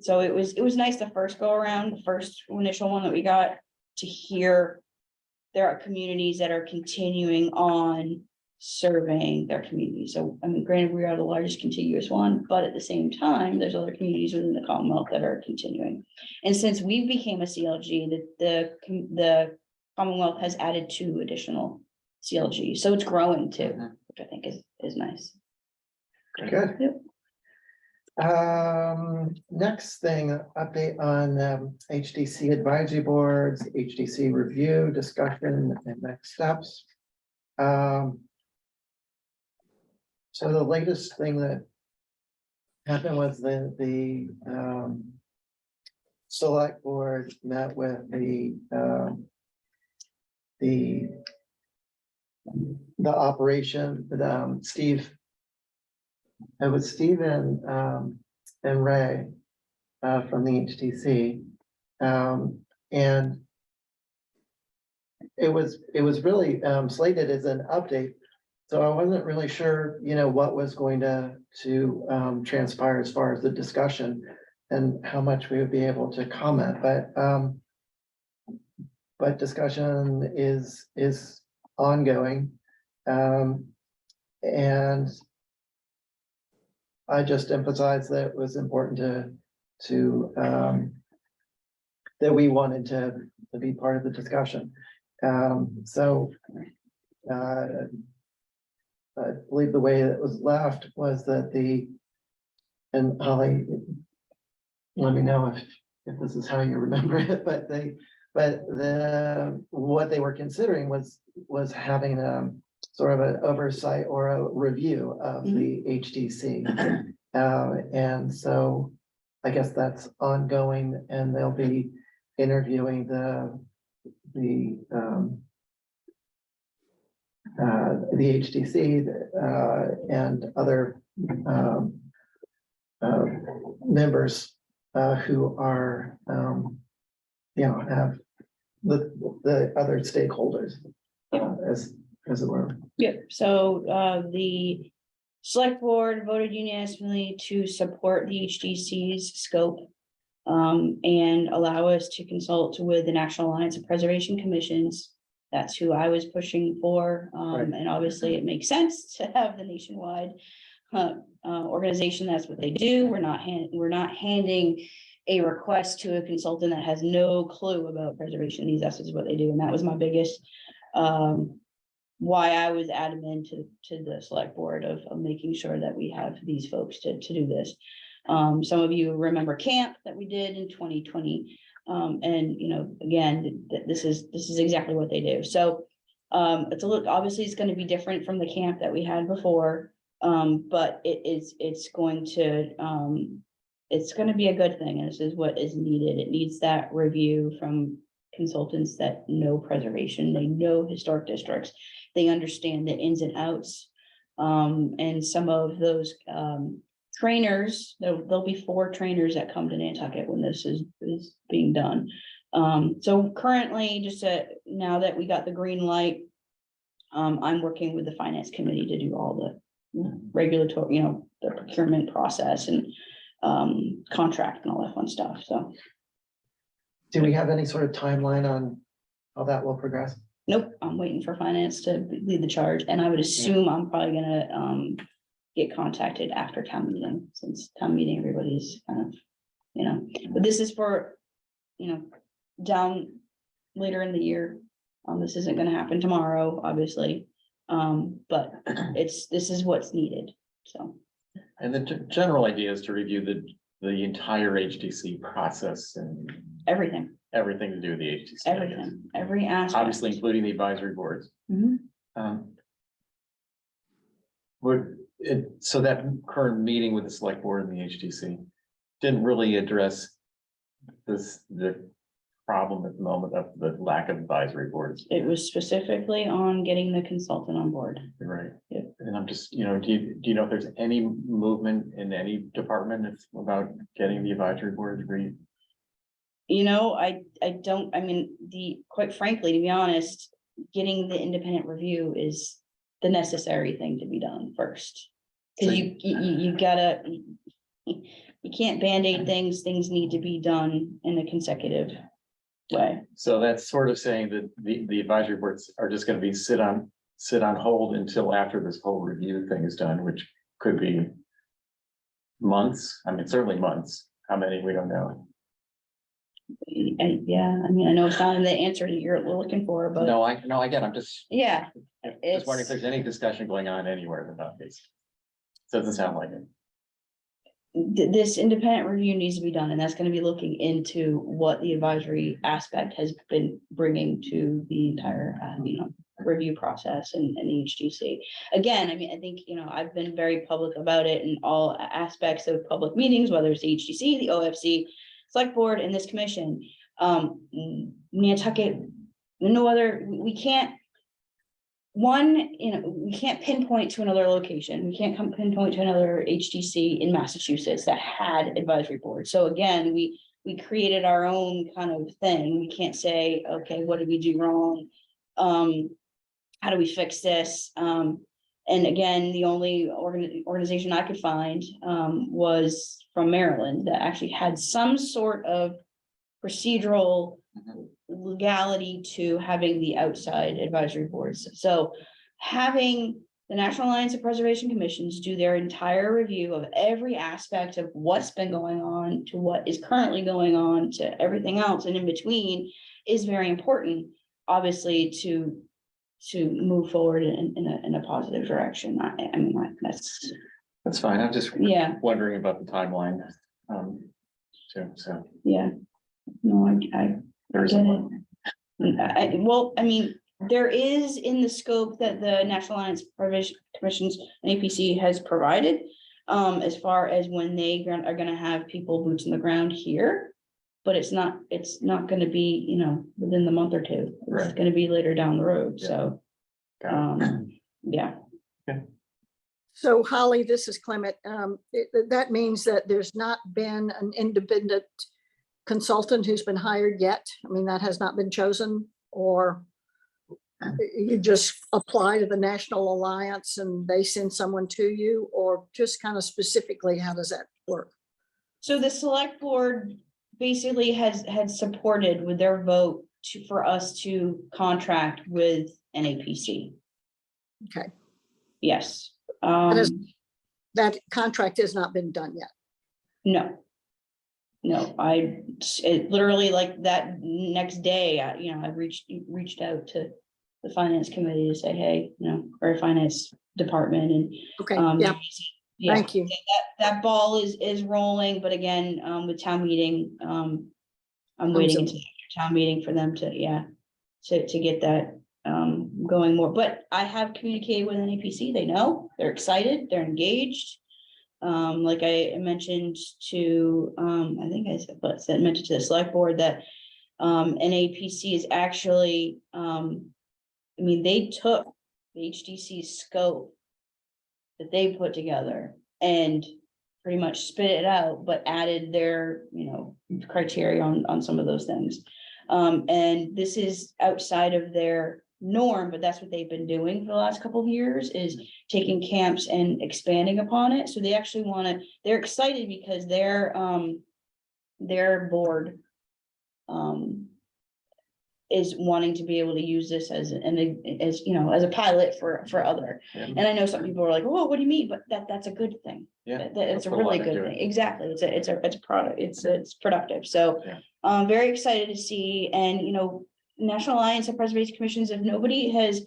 So it was nice the first go around, the first initial one that we got, to hear there are communities that are continuing on surveying their community. So, I mean, granted, we are the largest contiguous one, but at the same time, there's other communities within the Commonwealth that are continuing. And since we became a CLG, the Commonwealth has added 2 additional CLG. So it's growing too, which I think is nice. Good. Yep. Next thing, update on HDC advisory boards, HDC review, discussion, and next steps. So the latest thing that happened was the select board met with the operation, Steve. It was Steve and Ray from the HTC. And it was really slated as an update. So I wasn't really sure, what was going to transpire as far as the discussion and how much we would be able to comment, but discussion is ongoing. And I just emphasized that it was important to that we wanted to be part of the discussion. I believe the way that was left was that and Holly, let me know if this is how you remember it, but what they were considering was having sort of an oversight or a review of the HDC. And so I guess that's ongoing, and they'll be interviewing the HDC and other members who are have the other stakeholders as it were. Yeah, so the select board voted unanimously to support the HDC's scope and allow us to consult with the National Alliance of Preservation Commissions. That's who I was pushing for. Right. And obviously it makes sense to have the nationwide organization. That's what they do. We're not handing a request to a consultant that has no clue about preservation. This is what they do. And that was my biggest why I was adamant to the select board of making sure that we have these folks to do this. Some of you remember camp that we did in 2020. And again, this is exactly what they do. So it's obviously it's going to be different from the camp that we had before. But it's going to be a good thing. And this is what is needed. It needs that review from consultants that know preservation, they know historic districts, they understand the ins and outs. And some of those trainers, there'll be 4 trainers that come to Nantucket when this is being done. So currently, now that we got the green light, I'm working with the finance committee to do all the regulatory, the procurement process and contract and all that fun stuff, so. Do we have any sort of timeline on how that will progress? Nope, I'm waiting for finance to lead the charge, and I would assume I'm probably gonna get contacted after town meeting, since town meeting, everybody's kind of, but this is for, down later in the year. This isn't gonna happen tomorrow, obviously, but this is what's needed, so. And the general idea is to review the entire HTC process and Everything, everything to do with the HTC. everything, every aspect. Obviously, including the advisory boards. Mhm. So that current meeting with the select board and the HTC didn't really address the problem at the moment of the lack of advisory boards. It was specifically on getting the consultant on board. Right. Yeah. And I'm just, do you know if there's any movement in any department about getting the advisory boards agreed? I don't, quite frankly, to be honest, getting the independent review is the necessary thing to be done first. Cause you gotta, you can't Band-Aid things need to be done in a consecutive way. So that's sort of saying that the advisory boards are just gonna be sit on hold until after this whole review thing is done, which could be months. Certainly months. How many, we don't know. And yeah, I know it's not in the answer that you're looking for, but No, I get, I'm just yeah. just wondering if there's any discussion going on anywhere in that case. Doesn't sound like it. This independent review needs to be done, and that's gonna be looking into what the advisory aspect has been bringing to the entire, review process and the HTC. Again, I think, I've been very public about it in all aspects of public meetings, whether it's the HTC, the OFC, select board, and this commission. Nantucket, no other, we can't pinpoint to another location. We can't pinpoint to another HTC in Massachusetts that had advisory board. So again, we created our own kind of thing. We can't say, okay, what did we do wrong? How do we fix this? And again, the only organization I could find was from Maryland that actually had some sort of procedural legality to having the outside advisory boards. So having the National Alliance of Preservation Commissions do their entire review of every aspect of what's been going on to what is currently going on to everything else and in between is very important, obviously, to move forward in a positive direction. That's fine. I'm just wondering about the timeline. So Yeah, no, I there's get it. There is in the scope that the National Alliance Preservation Commissions and APC has provided, as far as when they are gonna have people boots on the ground here. But it's not gonna be, within the month or two. It's Right. gonna be later down the road, so, got it. yeah. So Holly, this is Clement. That means that there's not been an independent consultant who's been hired yet. That has not been chosen, or you just apply to the National Alliance and they send someone to you, or just kind of specifically, how does that work? So the select board basically had supported with their vote for us to contract with NAPC. Okay. Yes. That contract has not been done yet. No. It literally like that next day, I reached out to the finance committee to say, hey, our finance department and. Okay, Yeah, thank you. that ball is rolling, but again, with town meeting, I'm waiting until after town meeting for them to get that going more, but I have communicated with NAPC. They know, they're excited, they're engaged. Like I mentioned to, I think I mentioned to the select board that NAPC is actually, they took the HDC scope that they put together and pretty much spit it out, but added their, criteria on some of those things. And this is outside of their norm, but that's what they've been doing for the last couple of years, is taking camps and expanding upon it. So they actually they're excited because their board is wanting to be able to use this as as a pilot for other. Yeah. And I know some people are like, oh, what do you mean? But that's a good thing. Yeah. It's a Put a lot really good into thing. it. Exactly. It's a product. It's productive. So Yeah. very excited to see. And National Alliance of Preservation Commissions, if nobody has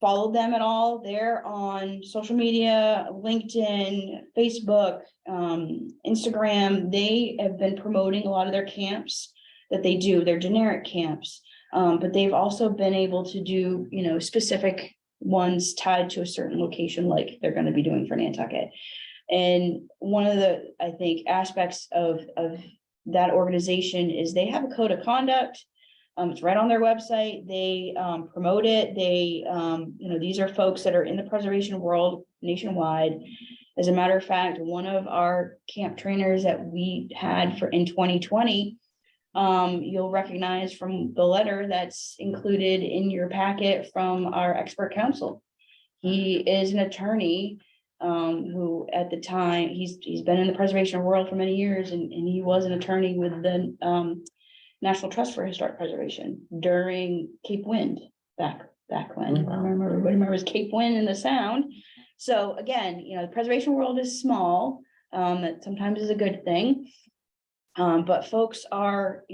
followed them at all, they're on social media, LinkedIn, Facebook, Instagram. They have been promoting a lot of their camps that they do. They're generic camps. But they've also been able to do, specific ones tied to a certain location, like they're going to be doing for Nantucket. And one of the, I think, aspects of that organization is they have a code of conduct. It's right on their website. They promote it. They, these are folks that are in the preservation world nationwide. As a matter of fact, one of our camp trainers that we had in 2020, you'll recognize from the letter that's included in your packet from our expert council. He is an attorney who at the time, he's been in the preservation world for many years, and he was an attorney with the National Trust for Historic Preservation during Cape Wind back when. I remember, everybody remembers Cape Wind and the Sound. So again, the preservation world is small. That sometimes is a good thing. But folks are,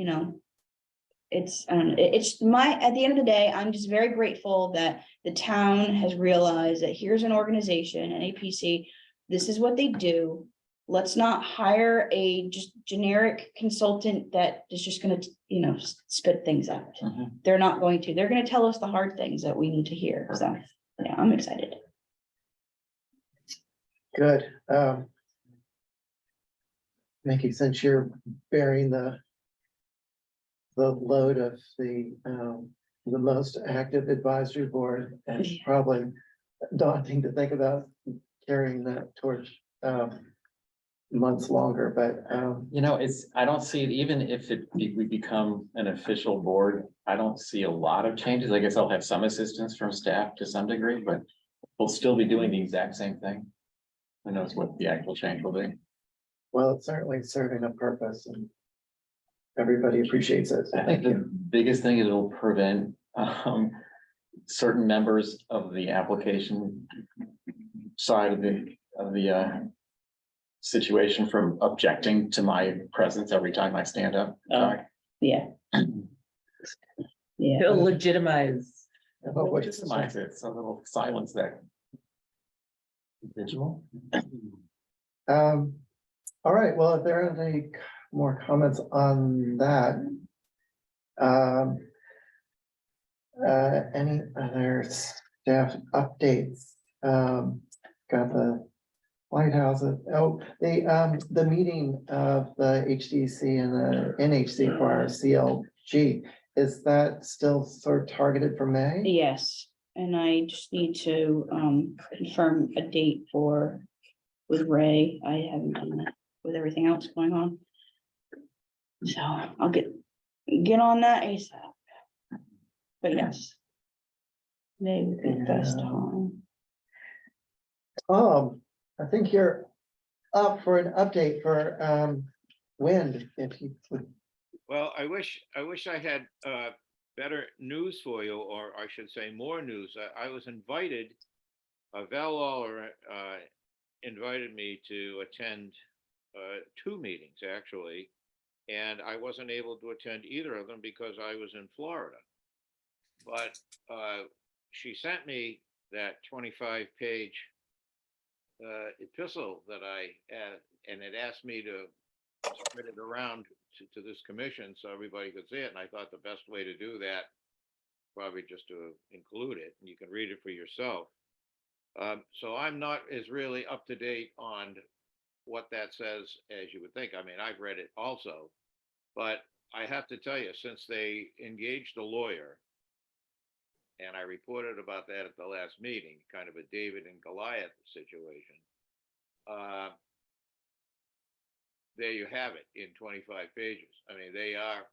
it's at the end of the day, I'm just very grateful that the town has realized that here's an organization, an APC, this is what they do. Let's not hire a just generic consultant that is just gonna, spit things out. Mhm. They're not going to. They're gonna tell us the hard things that we need to hear. So, yeah, I'm excited. Good. Mickey, since you're bearing the load of the most active advisory board, and it's probably daunting to think about carrying that torch months longer, but I don't see it, even if we become an official board, I don't see a lot of changes. I guess I'll have some assistance from staff to some degree, but we'll still be doing the exact same thing. Who knows what the actual change will be? well, it's certainly serving a purpose and everybody appreciates it. So I think thank the you. biggest thing is it'll prevent certain members of the application side of the situation from objecting to my presence every time I stand up. Yeah. Yeah. It'll legitimize. Well, what- Just reminds it, so it'll silence that individual. All right, well, if there are any more comments on that. Any other staff updates? Got the White House, the meeting of the HDC and the NHC for our CLG, is that still sort of targeted for May? Yes, and I just need to confirm a date with Ray. I haven't done that with everything else going on. So I'll get on that ASAP. But yes. May would be the best time. I think you're up for an update for wind, if you would. Well, I wish I had better news for you, or I should say more news. I was invited, Val Lawler invited me to attend 2 meetings actually, and I wasn't able to attend either of them because I was in Florida. But she sent me that 25-page epistle that I had, and it asked me to spread it around to this commission so everybody could see it. And I thought the best way to do that, probably just to include it, and you can read it for yourself. So I'm not as really up to date on what that says as you would think. I mean, I've read it also, but I have to tell you, since they engaged a lawyer, and I reported about that at the last meeting, kind of a David and Goliath situation. There you have it in 25 pages. I mean, they are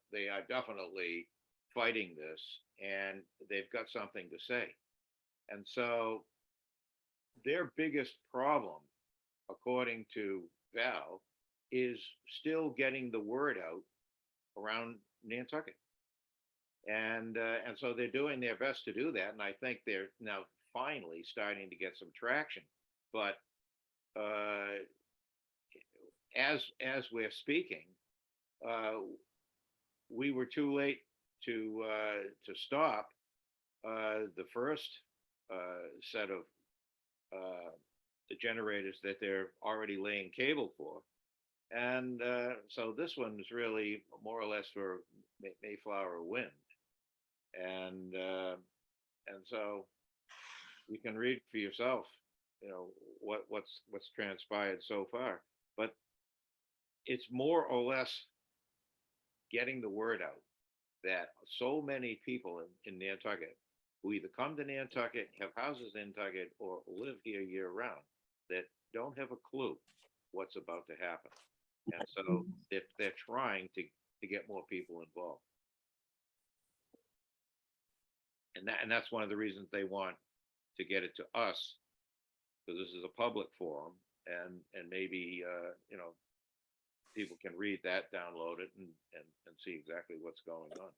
definitely fighting this, and they've got something to say. And so their biggest problem, according to Val, is still getting the word out around Nantucket. And so they're doing their best to do that. And I think they're now finally starting to get some traction. But as we're speaking, we were too late to stop the first set of the generators that they're already laying cable for. And so this one is really more or less for Mayflower Wind. And so you can read for yourself, you know, what's transpired so far. But it's more or less getting the word out that so many people in Nantucket who either come to Nantucket, have houses in Nantucket, or live here year round that don't have a clue what's about to happen. And so they're trying to get more people involved. And that's one of the reasons they want to get it to us, because this is a public forum, and maybe you know, people can read that, download it, and see exactly what's going on.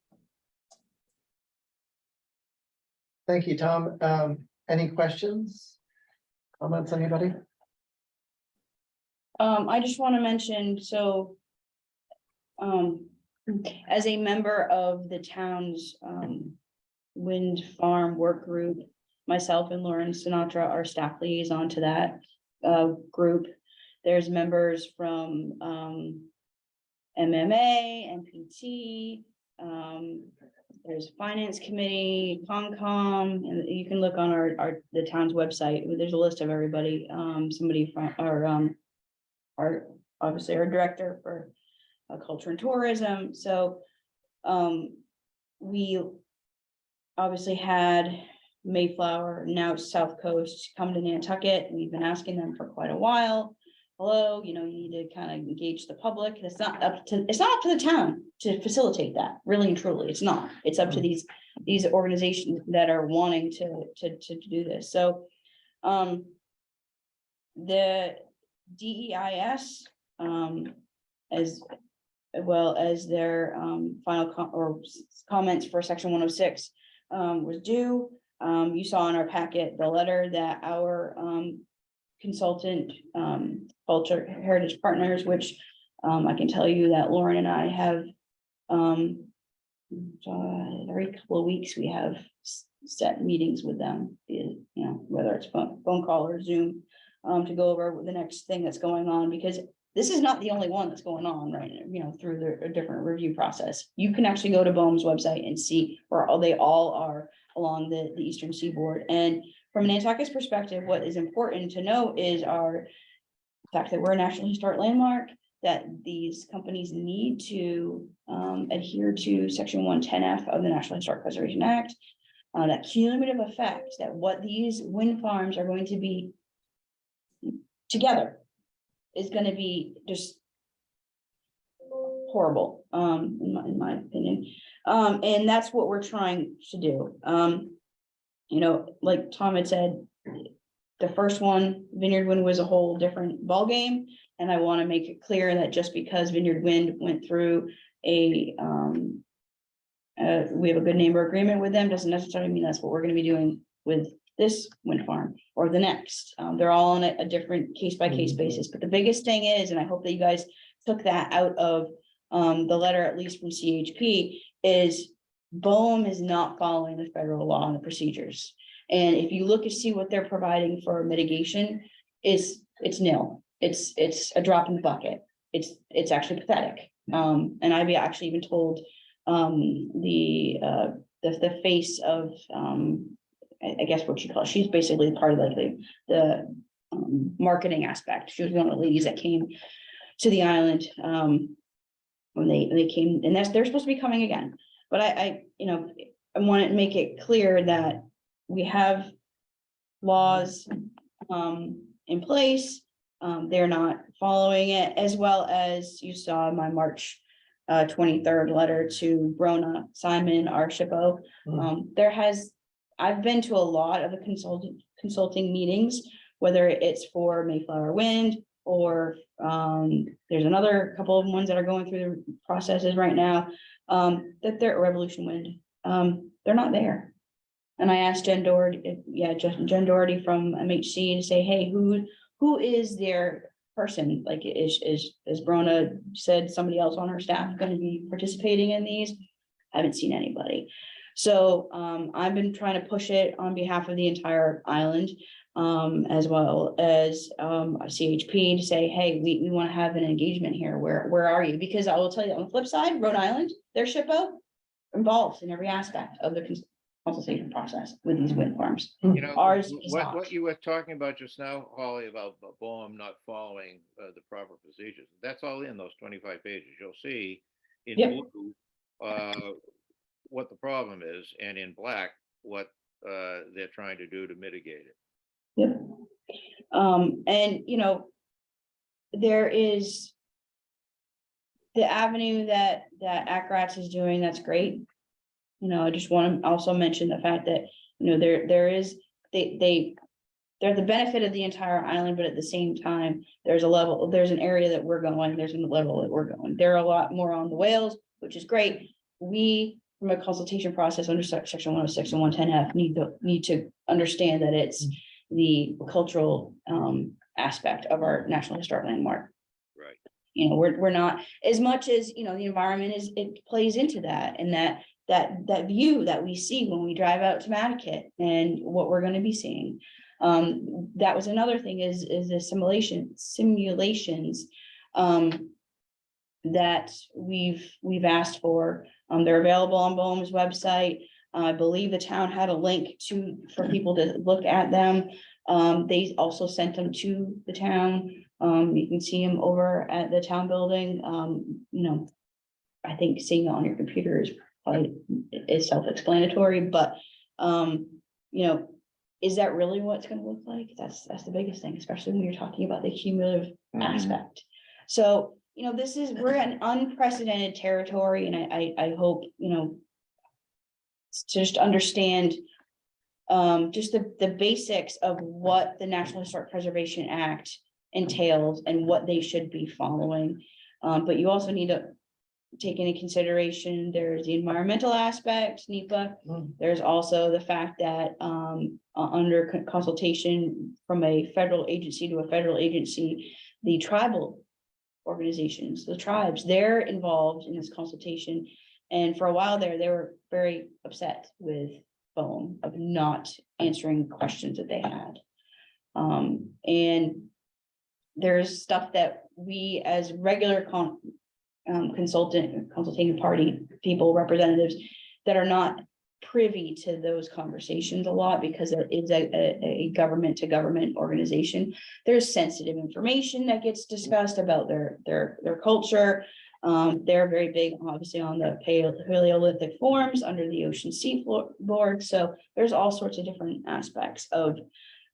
Thank you, Tom. Any questions, comments, anybody? I just want to mention, so as a member of the town's wind farm work group, myself and Lauren Sinatra are staff liaison to that group. There's members from MMA, NPT, there's finance committee, Concom, and you can look on the town's website. There's a list of everybody. Somebody from our obviously our director for culture and tourism. So we obviously had Mayflower, now South Coast, come to Nantucket. We've been asking them for quite a while. Hello, you know, you need to kind of engage the public. It's not up to the town to facilitate that, really and truly. It's not. It's up to these organizations that are wanting to do this. So the DEIS, as well as their final comments for section 106 was due. You saw in our packet the letter that our consultant, Culture Heritage Partners, which I can tell you that Lauren and I have every couple of weeks we have set meetings with them, you know, whether it's phone call or Zoom, to go over the next thing that's going on, because this is not the only one that's going on right now, you know, through the different review process. You can actually go to BOEM's website and see where they all are along the eastern seaboard. And from Nantucket's perspective, what is important to know is the fact that we're a National Historic Landmark, that these companies need to adhere to section 110F of the National Historic Preservation Act, that cumulative effect, that what these wind farms are going to be together is going to be just horrible, in my opinion. And that's what we're trying to do. You know, like Tom had said, the first one, Vineyard Wind, was a whole different ballgame. And I want to make it clear that just because Vineyard Wind went through we have a good neighbor agreement with them, doesn't necessarily mean that's what we're going to be doing with this wind farm or the next. They're all on a different case by case basis. But the biggest thing is, and I hope that you guys took that out of the letter, at least from CHP, is BOEM is not following the federal law and the procedures. And if you look and see what they're providing for mitigation, it's nil. It's a drop in the bucket. It's actually pathetic. And I've actually even told the face of I guess what she calls, she's basically part of like the marketing aspect. She was one of the ladies that came to the island when they came, and they're supposed to be coming again. But I want to make it clear that we have laws in place. They're not following it, as well as you saw my March 23rd letter to Brona Simon, our SHPO. I've been to a lot of the consulting meetings, whether it's for Mayflower Wind or there's another couple of ones that are going through the processes right now, that they're Revolution Wind. They're not there. And I asked Jen Doherty, Jen Doherty from MHC to say, hey, who is their person? Like, is Brona said somebody else on her staff going to be participating in these? I haven't seen anybody. So I've been trying to push it on behalf of the entire island, as well as CHP to say, hey, we want to have an engagement here. Where are you? Because I will tell you on the flip side, Rhode Island, their SHPO involved in every aspect of the consultation process with these wind farms. You know, Ours is what not. you were talking about just now, Holly, about BOEM not following the proper procedures, that's all in those 25 pages. You'll see in Yep. blue what the problem is, and in black what they're trying to do to mitigate it. Yep. And you know, there is the avenue that ACRATS is doing, that's great. You know, I just want to also mention the fact that, you know, they're the benefit of the entire island, but at the same time, there's an area that we're going, there's a level that we're going. There are a lot more on the whales, which is great. We, from a consultation process under section 106 and 110F, need to understand that it's the cultural aspect of our National Historic Landmark. Right. You know, we're not, as much as, you know, the environment it plays into that, and that view that we see when we drive out to Nantucket and what we're going to be seeing. That was another thing is the simulations that we've asked for. They're available on BOEM's website. I believe the town had a link for people to look at them. They also sent them to the town. You can see them over at the town building. You know, I think seeing it on your computer is self-explanatory, but you know, is that really what it's going to look like? That's the biggest thing, especially when you're talking about the cumulative aspect. So, you know, we're in unprecedented territory, and I hope, you know, to just understand just the basics of what the National Historic Preservation Act entails and what they should be following. But you also need to take into consideration, there's the environmental aspect, NEPA. There's also the fact that under consultation from a federal agency to a federal agency, the tribal organizations, the tribes, they're involved in this consultation. And for a while there, they were very upset with BOEM of not answering questions that they had. And there's stuff that we as regular consulting party people, representatives, that are not privy to those conversations a lot, because it is a government to government organization. There's sensitive information that gets discussed about their culture. They're very big, obviously, on the Paleolithic forms under the Ocean Sea Board. So there's all sorts of different aspects of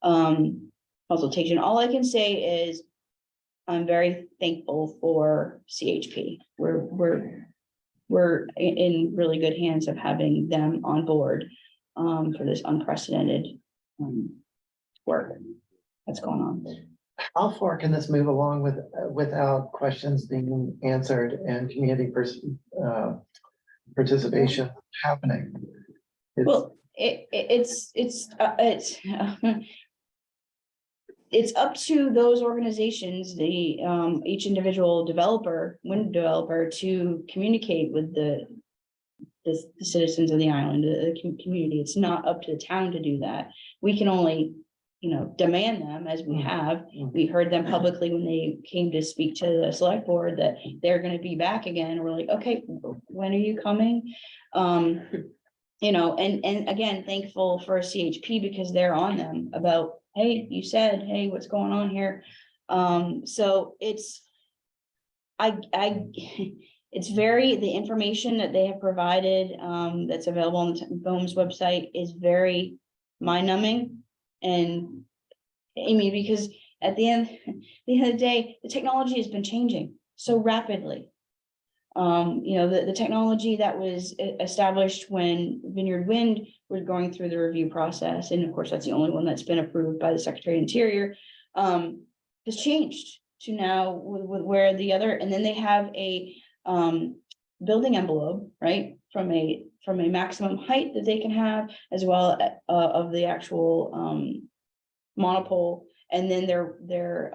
consultation. All I can say is I'm very thankful for CHP. We're in really good hands of having them on board for this unprecedented work that's going on. How far can this move along without questions being answered and community participation happening? Well, it's up to those organizations, each individual wind developer, to communicate with the citizens of the island, the community. It's not up to the town to do that. We can only, you know, demand them, as we have. We heard them publicly when they came to speak to the select board that they're going to be back again. We're like, okay, when are you coming? You know, and again, thankful for CHP, because they're on them about, hey, you said, hey, what's going on here? So it's the information that they have provided, that's available on the BOEM's website, is very mind-numbing. And I mean, because at the end of the day, the technology has been changing so rapidly. You know, the technology that was established when Vineyard Wind was going through the review process, and of course, that's the only one that's been approved by the Secretary of Interior, has changed to now with where the other, and then they have a building envelope, right? From a maximum height that they can have, as well of the actual monopole, and then their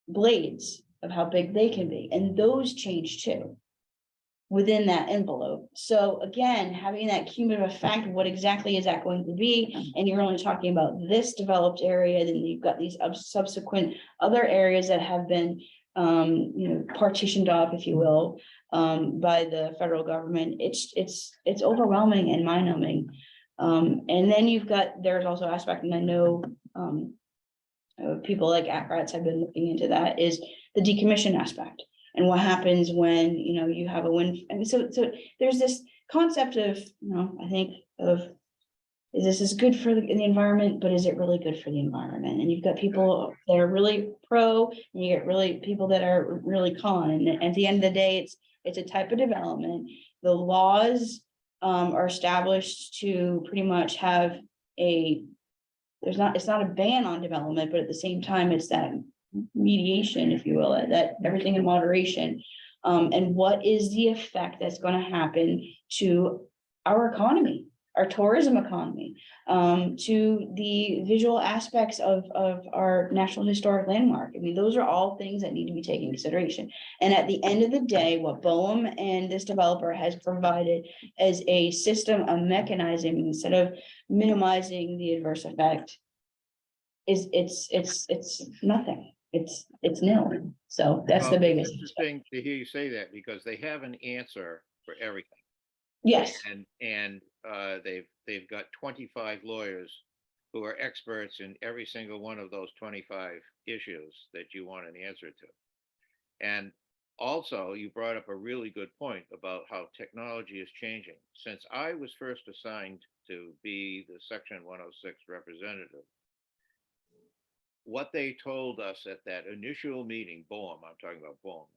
blades of how big they can be, and those change too within that envelope. So again, having that cumulative effect, what exactly is that going to be? And you're only talking about this developed area, then you've got these subsequent other areas that have been you know, partitioned off, if you will, by the federal government. It's overwhelming and mind-numbing. And then there's also aspect, and I know people like ACRATs have been looking into that, is the decommission aspect. And what happens when, you know, you have a wind, and so there's this concept of, you know, I think of, is this good for the environment, but is it really good for the environment? And you've got people that are really pro, and you get really people that are really con, and at the end of the day, it's a type of development. The laws are established to pretty much have it's not a ban on development, but at the same time, it's that mediation, if you will, that everything in moderation. And what is the effect that's going to happen to our economy, our tourism economy, to the visual aspects of our National Historic Landmark? I mean, those are all things that need to be taken into consideration. And at the end of the day, what Boehm and this developer has provided as a system, a mechanism, instead of minimizing the adverse effect, is it's nothing. It's nil. So that's the Well, biggest. It's interesting to hear you say that, because they have an answer for everything. Yes, And they've got 25 lawyers who are experts in every single one of those 25 issues that you want an answer to. And also, you brought up a really good point about how technology is changing. Since I was first assigned to be the Section 106 representative, what they told us at that initial meeting, Boehm, I'm talking about Boehm,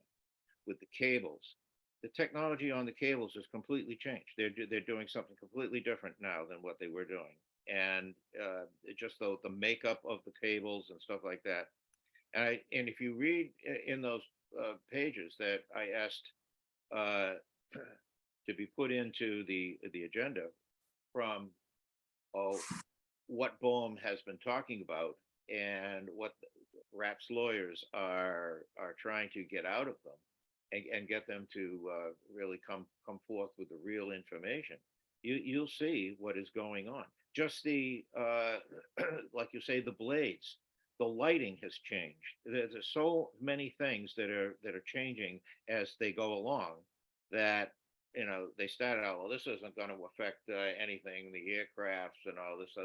with the cables, the technology on the cables has completely changed. They're doing something completely different now than what they were doing. And just the makeup of the cables and stuff like that. And if you read in those pages that I asked to be put into the agenda from what Boehm has been talking about, and what RAP's lawyers are trying to get out of them, and get them to really come forth with the real information, you'll see what is going on. Just the like you say, the blades, the lighting has changed. There's so many things that are changing as they go along, that, you know, they started out, well, this isn't going to affect anything, the aircrafts and all this.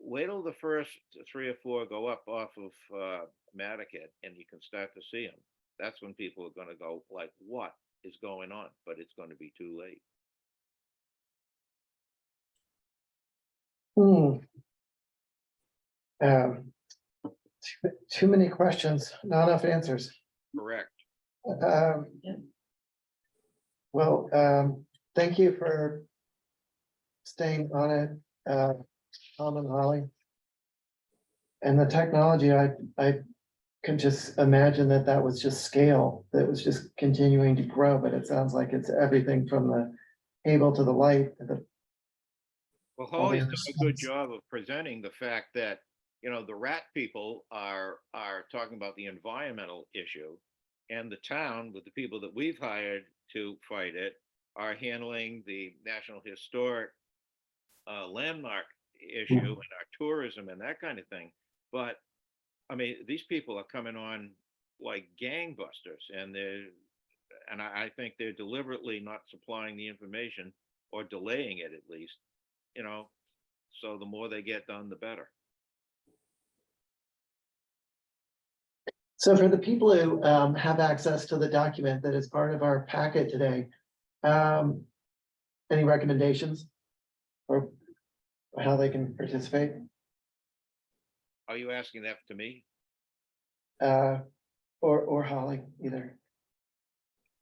Wait till the first 3 or 4 go up off of Nantucket, and you can start to see them. That's when people are going to go like, what is going on? But it's going to be too late. Too many questions, not enough answers. Correct. Well, thank you for staying on it, Tom and Holly. And the technology, I can just imagine that was just scale, that was just continuing to grow, but it sounds like it's everything from the cable to the light to the. Well, Holly's done a good job of presenting the fact that, you know, the rat people are talking about the environmental issue, and the town, with the people that we've hired to fight it, are handling the National Historic Landmark issue and our tourism and that kind of thing. But I mean, these people are coming on like gangbusters, and I think they're deliberately not supplying the information, or delaying it at least, you know, so the more they get done, the better. So for the people who have access to the document that is part of our packet today, any recommendations or how they can participate? Are you asking that to me? Or Holly, either.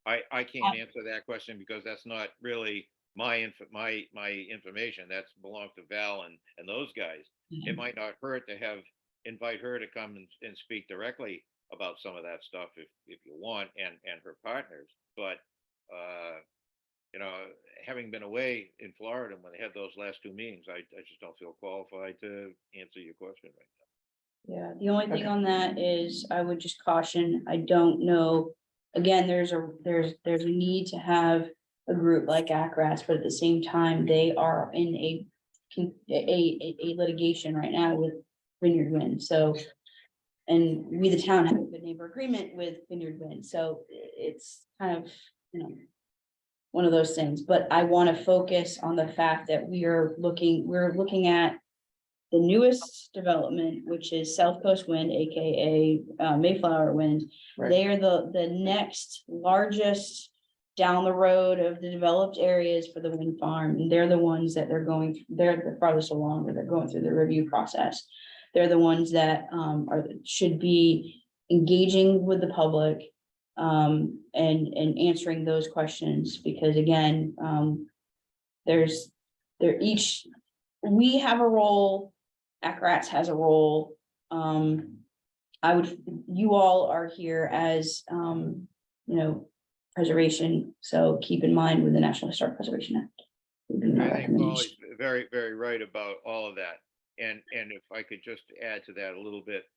I can't answer that question because that's not really my information. That's belongs to Val and those guys. It might not hurt to invite her to come and speak directly about some of that stuff if you want, and her partners. But you know, having been away in Florida when they had those last two meetings, I just don't feel qualified to answer your question right now. Yeah, the only thing Okay. on that is I would just caution, I don't know. Again, there's a need to have a group like ACRAS, but at the same time, they are in a litigation right now with Vineyard Wind, so. And we, the town, have a good neighbor agreement with Vineyard Wind, so it's kind of, you know, one of those things, but I want to focus on the fact that we're looking at the newest development, which is South Coast Wind, AKA Mayflower Wind. Right. They are the next largest down the road of the developed areas for the wind farm. And they're the ones that they're the farthest along, where they're going through the review process. They're the ones that should be engaging with the public and answering those questions, because again, we have a role, ACRATS has a role. You all are here as, you know, preservation, so keep in mind with the National Historic Preservation Act. I think Paul's very, very right about all of that. And if I could just add to that a little bit,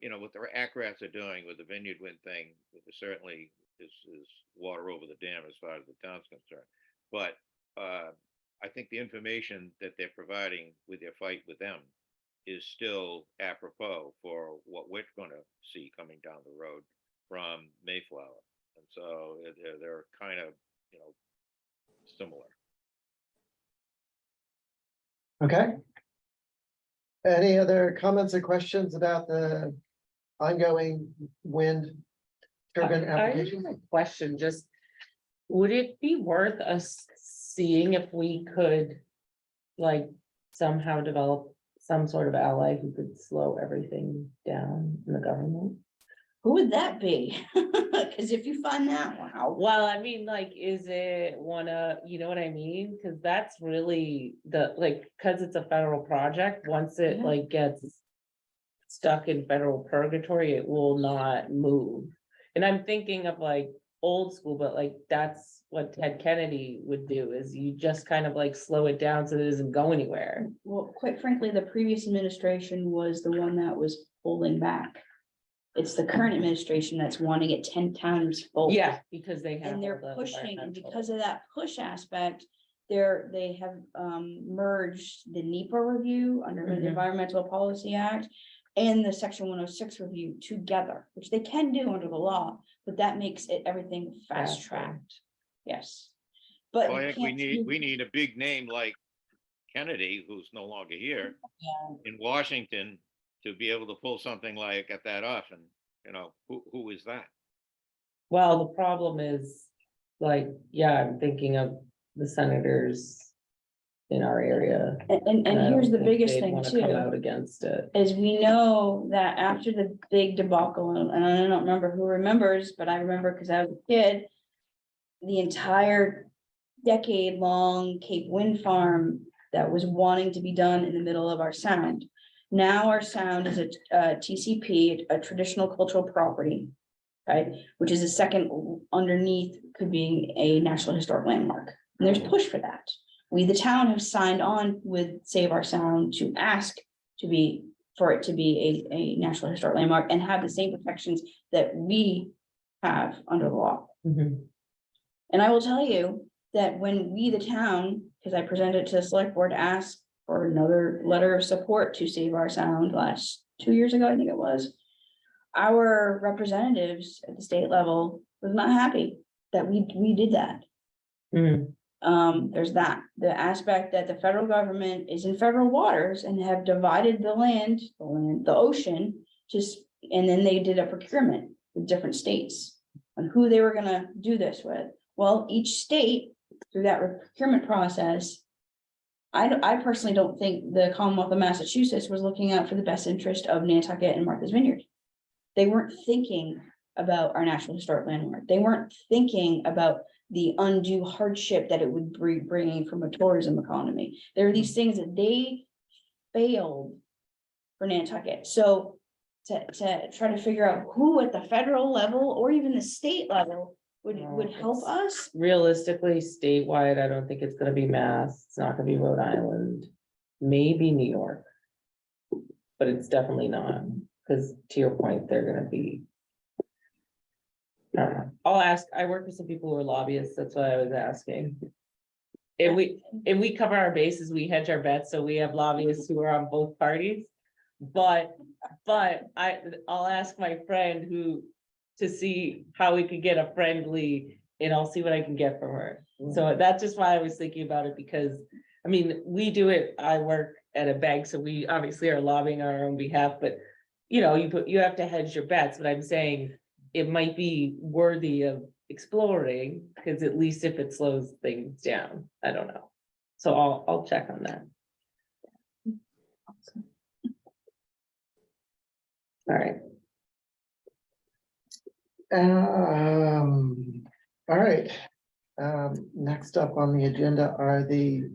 you know, what the ACRATs are doing with the Vineyard Wind thing, certainly is water over the dam as far as the town's concerned. But I think the information that they're providing with their fight with them is still apropos for what we're going to see coming down the road from Mayflower. And so they're kind of, you know, similar. Okay. Any other comments or questions about the ongoing wind turbine I have application? a question, just, would it be worth us seeing if we could, like, somehow develop some sort of ally who could slow everything down in the government? Who would that be? Because if you find that one out, Well, I mean, like, is it you know what I mean? Cause that's really cause it's a federal project, once it Yeah. like gets stuck in federal purgatory, it will not move. And I'm thinking of like old school, but like, that's what Ted Kennedy would do, is you just kind of like slow it down so that it doesn't go anywhere. well, quite frankly, the previous administration was the one that was pulling back. It's the current administration that's wanting it 10 times full. Yeah, because they have. And they're all the pushing, and environmental- because of that push aspect, they have merged the NEPA review under the Mhm. Environmental Policy Act and the Section 106 review together, which they can do under the law, but that makes it everything fast Faster. tracked. Yes. But Well, I you think can't we need a big name like Kennedy, who's no longer here, in Washington, to be able to pull something like that off. And, you know, who is that? Well, the problem is, like, yeah, I'm thinking of the senators in our area. And I here's don't the think biggest they'd thing wanna too. come out against it. Is we know that after the big debacle, and I don't remember who remembers, but I remember because I was a kid, the entire decade-long Cape Wind Farm that was wanting to be done in the middle of our sound. Now our sound is a TCP, a traditional cultural property, right? Which is a second underneath, could be a National Historic Landmark. And there's push for that. We, the town, have signed on with Save Our Sound to ask for it to be a National Historic Landmark and have the same protections that we have under the law. Mhm. And I will tell you that when we, the town, because I presented to the select board, asked for another letter of support to Save Our Sound last 2 years ago, I think it was. Our representatives at the state level was not happy that we did that. Mm. There's that, the aspect that the federal government is in federal waters and have divided the ocean, and then they did a procurement with different states on who they were gonna do this with. Well, each state, through that procurement process, I personally don't think the Commonwealth of Massachusetts was looking out for the best interest of Nantucket and Martha's Vineyard. They weren't thinking about our National Historic Landmark. They weren't thinking about the undue hardship that it would be bringing from a tourism economy. There are these things that they failed for Nantucket. So to try to figure out who at the federal level or even the state level would help us. Realistically, statewide, I don't think it's gonna be Mass, it's not gonna be Rhode Island, maybe New York. But it's definitely not, because to your point, they're gonna be. I don't know. I'll ask, I work with some people who are lobbyists, that's why I was asking. If we cover our bases, we hedge our bets, so we have lobbyists who are on both parties. But I'll ask my friend to see how we could get a friendly, and I'll see what I can get from her. So that's just why I was thinking about it, because, I mean, we do it, I work at a bank, so we obviously are lobbying on our own behalf, but you know, you have to hedge your bets, but I'm saying it might be worthy of exploring, because at least if it slows things down, I don't know. So I'll check on that. All right. All right. Next up on the agenda are the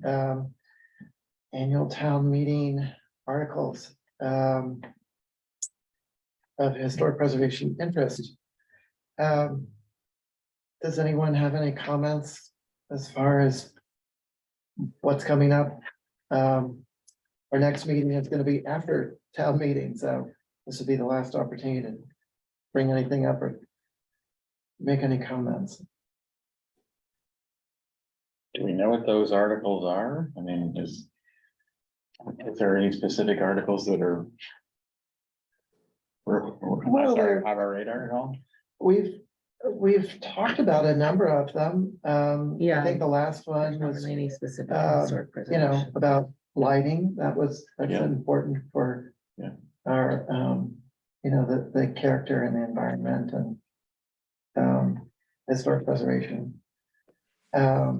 annual town meeting articles of historic preservation interest. Does anyone have any comments as far as what's coming up? Our next meeting is going to be after town meeting, so this will be the last opportunity to bring anything up or make any comments. Do we know what those articles are? I mean, is there any specific articles that are Well, on our radar at all? We've talked about a number of them. Yeah. I think the last one There's not was, really any specific um, historic you know, preservation. about lighting. That's Yeah. important for Yeah. our, you know, the character and the environment and historic preservation. Are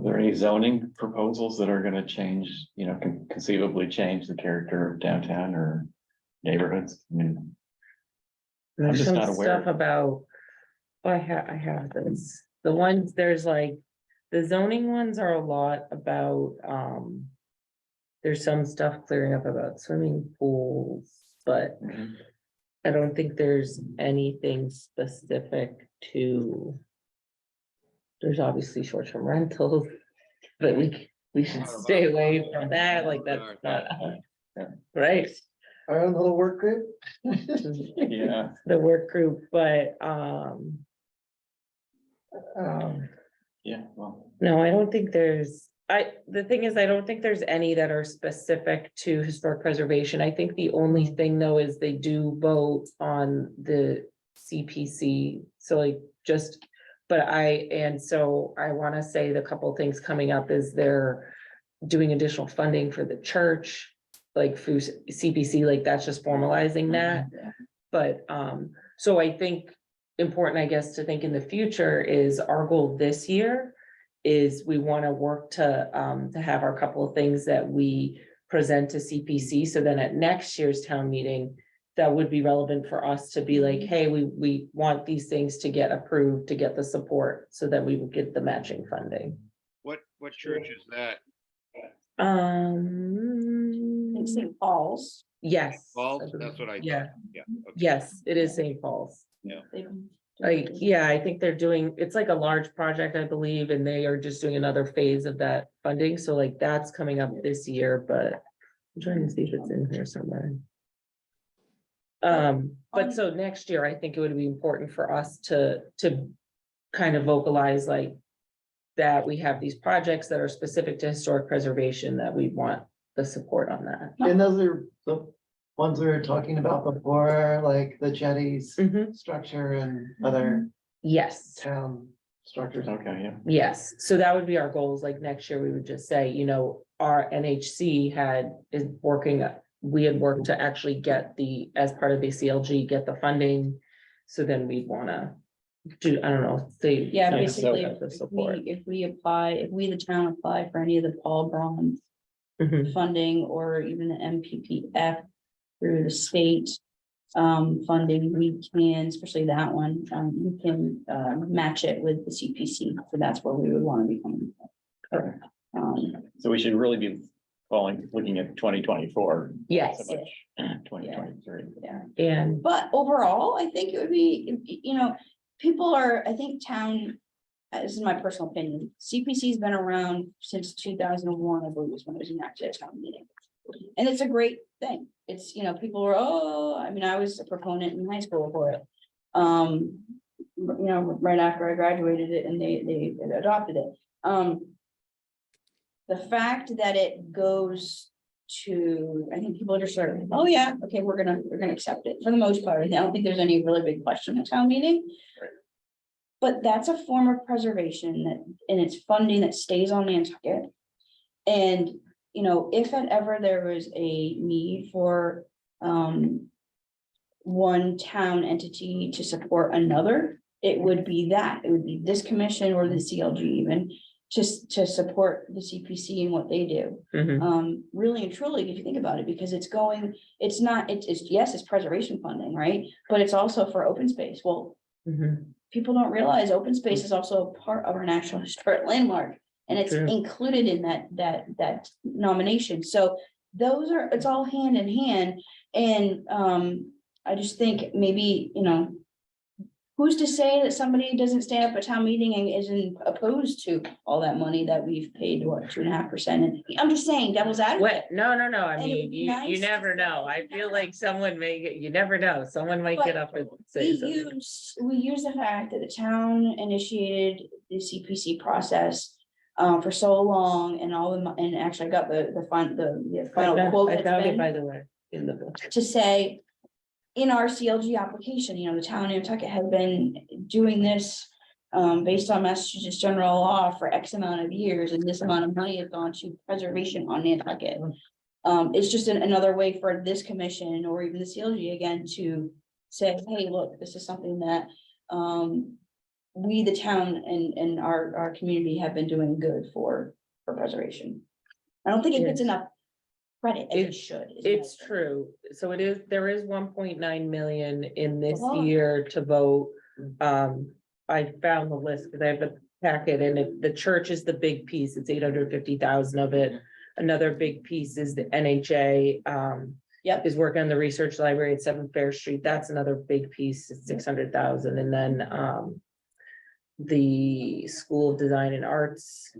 there any zoning proposals that are gonna change, you know, can conceivably change the character of downtown or neighborhoods? I mean, I'm There's just some not aware. stuff about, I have this, the ones, there's like, the zoning ones are a lot about, there's some stuff clearing up about swimming pools, but Mhm. I don't think there's anything specific to. There's obviously short-term rentals, but we should stay away from that, like that's not, right? Our own little work group. Yeah, The work group, but, yeah, well, no, I don't think there's, the thing is, I don't think there's any that are specific to historic preservation. I think the only thing though is they do vote on the CPC, so like just, so I wanna say the couple things coming up is they're doing additional funding for the church, like through CPC, like that's just formalizing that. But, so I think important, I guess, to think in the future is our goal this year is we want to work to have our couple of things that we present to CPC. So then at next year's town meeting, that would be relevant for us to be like, hey, we want these things to get approved, to get the support so that we would get the matching funding. What church is that? In St. Paul's. Yes. Falls? I believe. That's what I Yeah, thought. Yeah. Okay. yes, it is St. Paul's. They've been Like, yeah, I think they're doing, it's like a large project, I believe, and they are just doing another phase of that funding, so like that's coming up this year, but. I'm trying to see if it's in here somewhere. But so next year, I think it would be important for us to kind of vocalize like. That we have these projects that are specific to historic preservation, that we want the support on that. And those are the ones we were talking about before, like the jetties structure and other Yes. town structures. okay, yeah. Yes, so that would be our goals, like next year, we would just say, you know, our NHC we had worked to actually get as part of the CLG, get the funding. So then we'd wanna do, I don't know, say. Yeah, something basically, about the if support. if we, the town, apply for any of the Paul Bronze Mhm. funding or even the MPPF through the state, funding, we can, especially that one, we can, match it with the CPC, so that's where we would want to be coming. from. So we should really be looking at 2024. Yes. So much 2023. Yeah. And But overall, I think it would be, you know, people are, I think town, this is my personal opinion, CPC's been around since 2001, I believe was when it was enacted at town meeting. And it's a great thing. It's, you know, people were, oh, I mean, I was a proponent in high school for it. You know, right after I graduated it and they adopted it. The fact that it goes to, I think people are just sort of, oh yeah, okay, we're gonna accept it for the most part. I don't think there's any really big question at town meeting. Right. But that's a form of preservation that, and it's funding that stays on Nantucket. And, you know, if and ever there was a need for, one town entity to support another, it would be that, it would be this commission or the CLG even, just to support the CPC and what they do. mhm, Really and truly, if you think about it, because it's going, it's not, it's, yes, it's preservation funding, right? But it's also for open space. Well, mhm. people don't realize open space is also a part of our National Historic Landmark. And it's True. included in that nomination. So those are, it's all hand in hand. And I just think maybe, you know, who's to say that somebody doesn't stand up at town meeting and isn't opposed to all that money that we've paid, what, 2.5%? And I'm just saying, devil's advocate. What? No, I And it mean, would be you nice never to know. I feel like someone may get, you never know. Someone might But get up and say something. We use the fact that the town initiated the CPC process for so long and all, and actually I got the final quote I that's found it, been by the way, in the book. to say, in our CLG application, you know, the town of Nantucket has been doing this based on Massachusetts general law for X amount of years, and this amount of money has gone to preservation on Nantucket. It's just another way for this commission or even the CLG again to say, hey, look, this is something that we, the town and our community have been doing good for preservation. I don't think it gets Yes. enough credit as it It's- should. is It's my opinion. true. So it is, there is 1.9 million in this lot. year to vote. I found the list because I have the packet and the church is the big piece. It's 850,000 of it. Another big piece is the NHA. Yep. Is working on the research library at 7 Fair Street. That's another big piece, it's 600,000. And then the School of Design and Arts,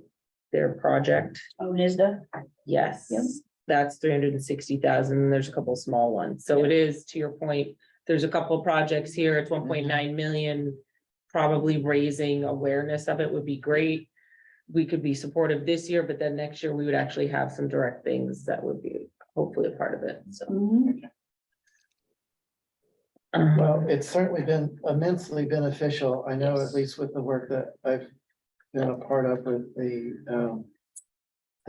their project. Oh, NISDA. Yes. Yep. That's 360,000. There's a couple small ones. So it is, to your point, there's a couple of projects here. It's 1.9 million. Probably raising awareness of it would be great. We could be supportive this year, but then next year we would actually have some direct things that would be hopefully a part of it. So. Mhm. Well, it's certainly been immensely beneficial. I know at least with the work that I've been a part of with the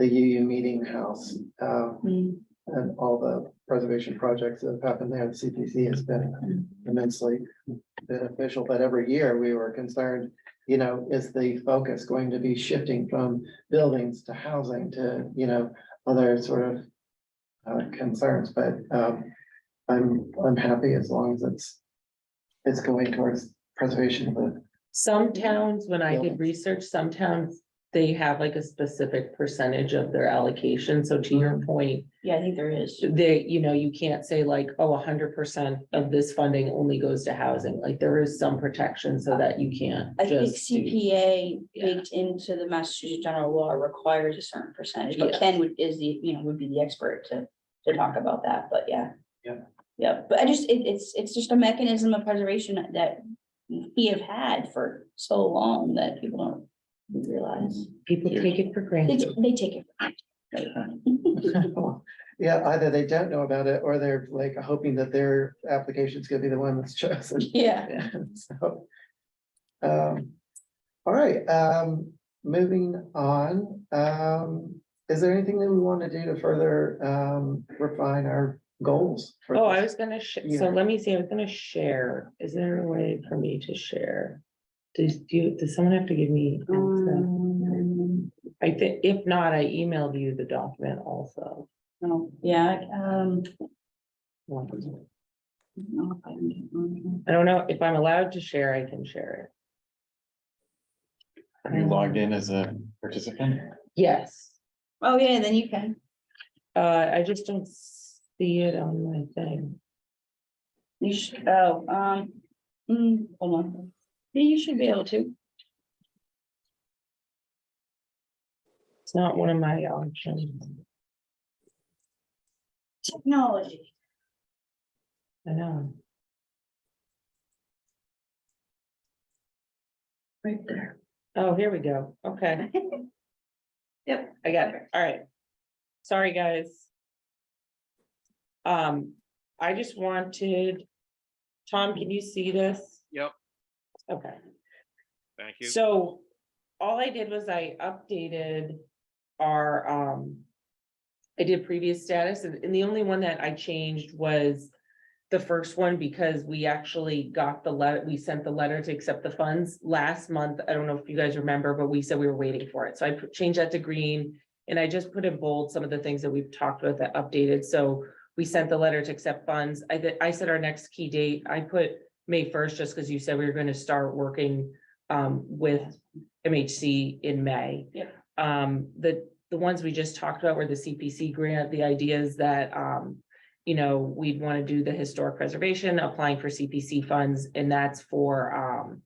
UU Meeting House, Mm. and all the preservation projects that have happened there. The CPC has been immensely beneficial, but every year we were concerned, you know, is the focus going to be shifting from buildings to housing to, you know, other sort of concerns, but I'm happy as long as it's going towards preservation of the. Some towns, when I did Buildings. research, some towns, they have like a specific percentage of their allocation. So to your point, Yeah, I think there is. they, you know, you can't say like, oh, 100% of this funding only goes to housing. Like there is some protection so that you can't I think just. do- CPA Yeah. baked into the Massachusetts general law requires a certain percentage, but Yeah. Ken is the, you know, would be the expert to talk about that, but yeah. Yeah. Yeah, but I just, it's just a mechanism of preservation that we have had for so long that people don't realize. People take it for They, granted. they take it. for granted. Yeah, either they don't know about it or they're like hoping that their application's gonna be the one that's chosen. Yeah. So, all right, moving on, is there anything that we want to do to further, refine our goals? for Oh, I this? was gonna, Yeah. so let me see, I was gonna share. Is there a way for me to share? Does someone have to give me? I think, if not, I emailed you the document also. Oh, yeah, know if I can get on here. I don't know if I'm allowed to share, I can share Are you logged in as a participant? it. Yes, Oh, yeah, then you can. I just don't see it on my thing. You should, hold on. Yeah, you should be able to. It's not one of my options. Technology. I know. Right there. Oh, here we go. Okay, Yep. I got it. All right. Sorry, guys. I just wanted, Tom, can you see this? Yep, Okay. thank you. So all I did was I updated our, I did previous status and the only one that I changed was the first one because we actually got the letter, we sent the letter to accept the funds last month. I don't know if you guys remember, but we said we were waiting for it. So I changed that to green and I just put in bold some of the things that we've talked about that updated. So we sent the letter to accept funds. I said our next key date, I put May 1st, just because you said we were going to start working with MHC in May. Yep. The ones we just talked about were the CPC grant. The idea is that you know, we'd want to do the historic preservation, applying for CPC funds, and that's for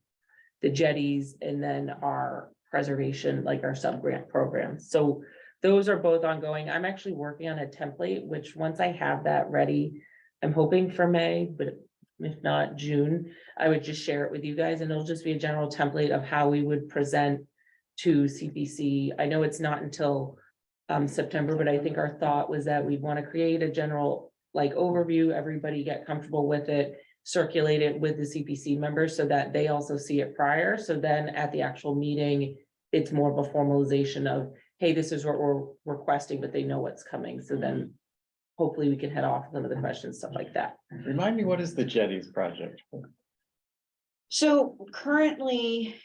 the jetties and then our preservation, like our sub-grant program. So those are both ongoing. I'm actually working on a template, which once I have that ready, I'm hoping for May, but if not June, I would just share it with you guys and it'll just be a general template of how we would present to CPC. I know it's not until September, but I think our thought was that we'd want to create a general like overview, everybody get comfortable with it, circulate it with the CPC members so that they also see it prior. So then at the actual meeting, it's more of a formalization of, hey, this is what we're requesting, but they know what's coming. So then hopefully we can head off some of the questions, stuff like that. Remind me, what is the Jetties project? So currently,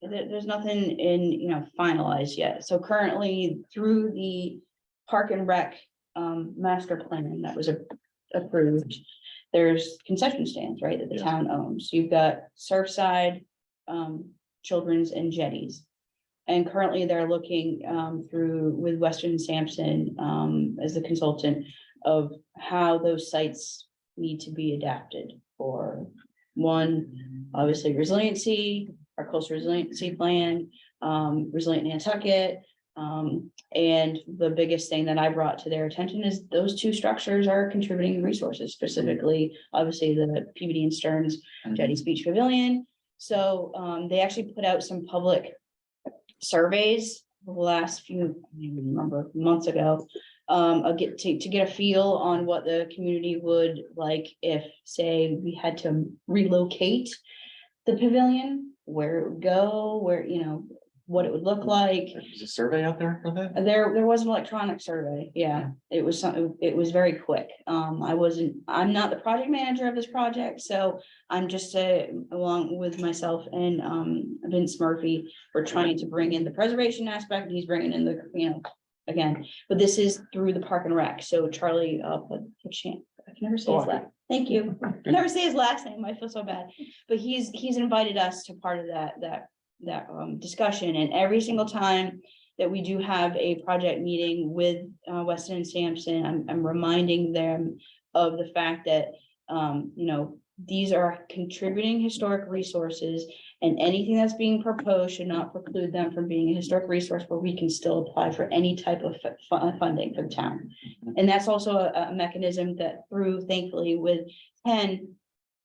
there's nothing in, finalized yet. So currently through the Park and Rec master plan that was approved, there's concession stands, right, that the Yeah. town owns. You've got Surfside, Children's and Jetties. And currently they're looking through with Western and Sampson as the consultant of how those sites need to be adapted for one, obviously resiliency, our coastal resiliency plan, resilient Nantucket. And the biggest thing that I brought to their attention is those two structures are contributing resources, specifically, obviously the PBD and Stearns Jetties Beach Pavilion. So they actually put out some public surveys the last few, I don't even remember, months ago. To get a feel on what the community would like if, say, we had to relocate the pavilion, where it would go, where, what it would look like. There's a survey out there for that? There was an electronic survey, yeah, it was something, it was very quick. I'm not the project manager of this project, so I'm just along with myself and Vince Murphy, we're trying to bring in the preservation aspect, and he's bringing in the, again, but this is through the Park and Rec, so Charlie, I can never say his last, thank you, never say his last name, I feel so bad, but he's invited us to part of that discussion, and every single time that we do have a project meeting with Weston and Sampson, I'm reminding them of the fact that these are contributing historic resources, and anything that's being proposed should not preclude them from being a historic resource where we can still apply for any type of funding for the town. And that's also a mechanism that through, thankfully, with Penn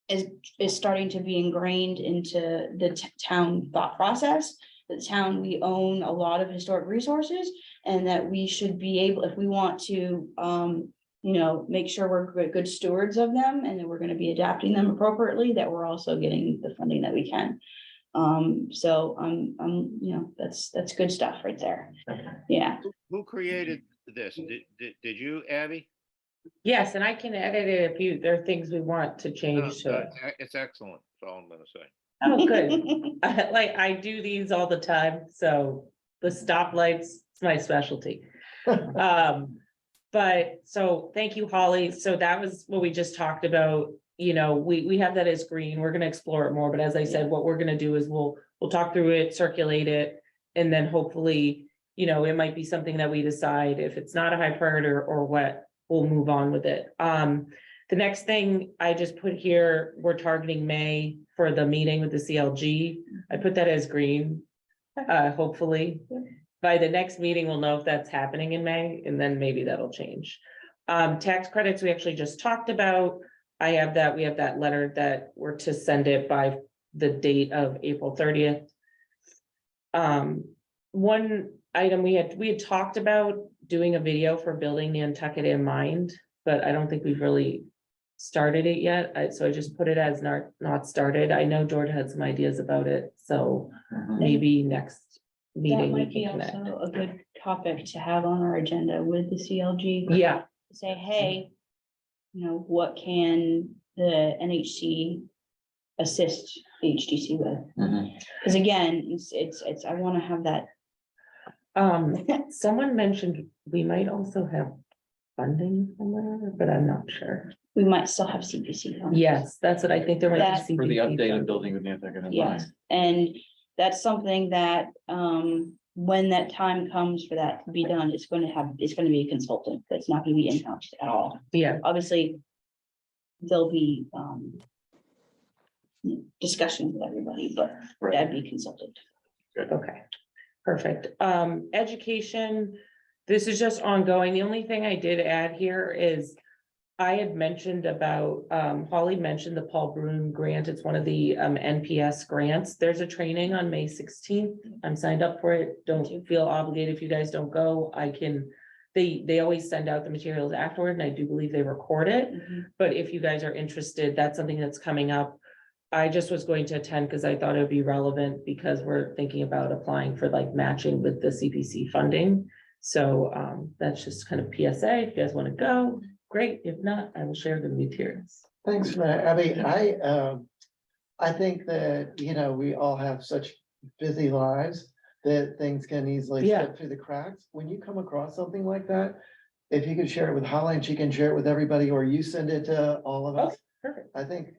is starting to be ingrained into the town thought process. The town, we own a lot of historic resources, and that we should be able, if we want to, make sure we're good stewards of them, and that we're going to be adapting them appropriately, that we're also getting the funding that we can. That's good stuff right there. Yeah. Who created this? Did you, Abby? Yes, and I can edit it if there are things we want to change to it. It's excellent, that's all I'm gonna say. Oh, good. Like I do these all the time, so the stoplights, it's my specialty. But so thank you, Holly. So that was what we just talked about. you know, we have that as green. We're gonna explore it more, but as I said, what we're gonna do is we'll talk through it, circulate it. And then hopefully, you know, it might be something that we decide if it's not a high priority or what, we'll move on with it. The next thing I just put here, we're targeting May for the meeting with the CLG. I put that as green. Hopefully, by the next meeting, we'll know if that's happening in May, and then maybe that'll change. Tax credits, we actually just talked about. I have that, we have that letter that we're to send it by the date of April 30th. One item we had talked about doing a video for building Nantucket in mind, but I don't think we've really started it yet. So I just put it as not started. I know George had some ideas about it, so maybe next That meeting we might be can connect. also a good topic to have on our agenda with the CLG. Yeah, Say, hey, you know, what can the NHC assist the HTC with? Because again, it's, I want to have that. someone mentioned we might also have funding somewhere, but I'm not sure. We might still have CPC. funds. Yes, that's what I think there might That- be. For the CPC updated funding. building with Nantucket in Yes, mind. and that's something that, when that time comes for that to be done, it's going to be a consultant. It's not going to be in-house at all. Yeah, Obviously, there'll be, discussion with everybody, but Right. that'd be consultant. okay, perfect. Education, this is just ongoing. The only thing I did add here is I had mentioned about, Holly mentioned the Paul Brun grant. It's one of the NPS grants. There's a training on May 16th. I'm signed up for it. Don't feel obligated if you guys don't go. I can, they always send out the materials afterward, and I do believe they record it. But if you guys are interested, that's something that's coming up. I just was going to attend because I thought it would be relevant because we're thinking about applying for like matching with the CPC funding. So that's just kind of PSA. If you guys want to go, great. If not, I will share the materials. Thanks for that. I mean, I think that, you know, we all have such busy lives that things can easily Yeah. slip through the cracks. When you come across something like that, if you could share it with Holly and she can share it with everybody, or you send it to all of us, Perfect. I think,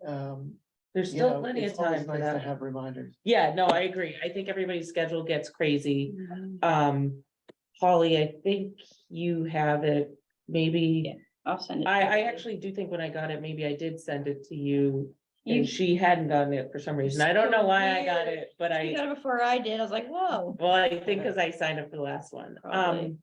There's you still know, plenty of it's always time for nice to that. have reminders. Yeah, no, I agree. I think everybody's schedule gets crazy. Holly, I think you have it, maybe. I'll send it. I actually do think when I got it, maybe I did send it to you. You- And she hadn't gotten it for some reason. I don't know why I got it, but You I, got it before I did. I was like, whoa. well, I think because I signed up for the last one. Probably.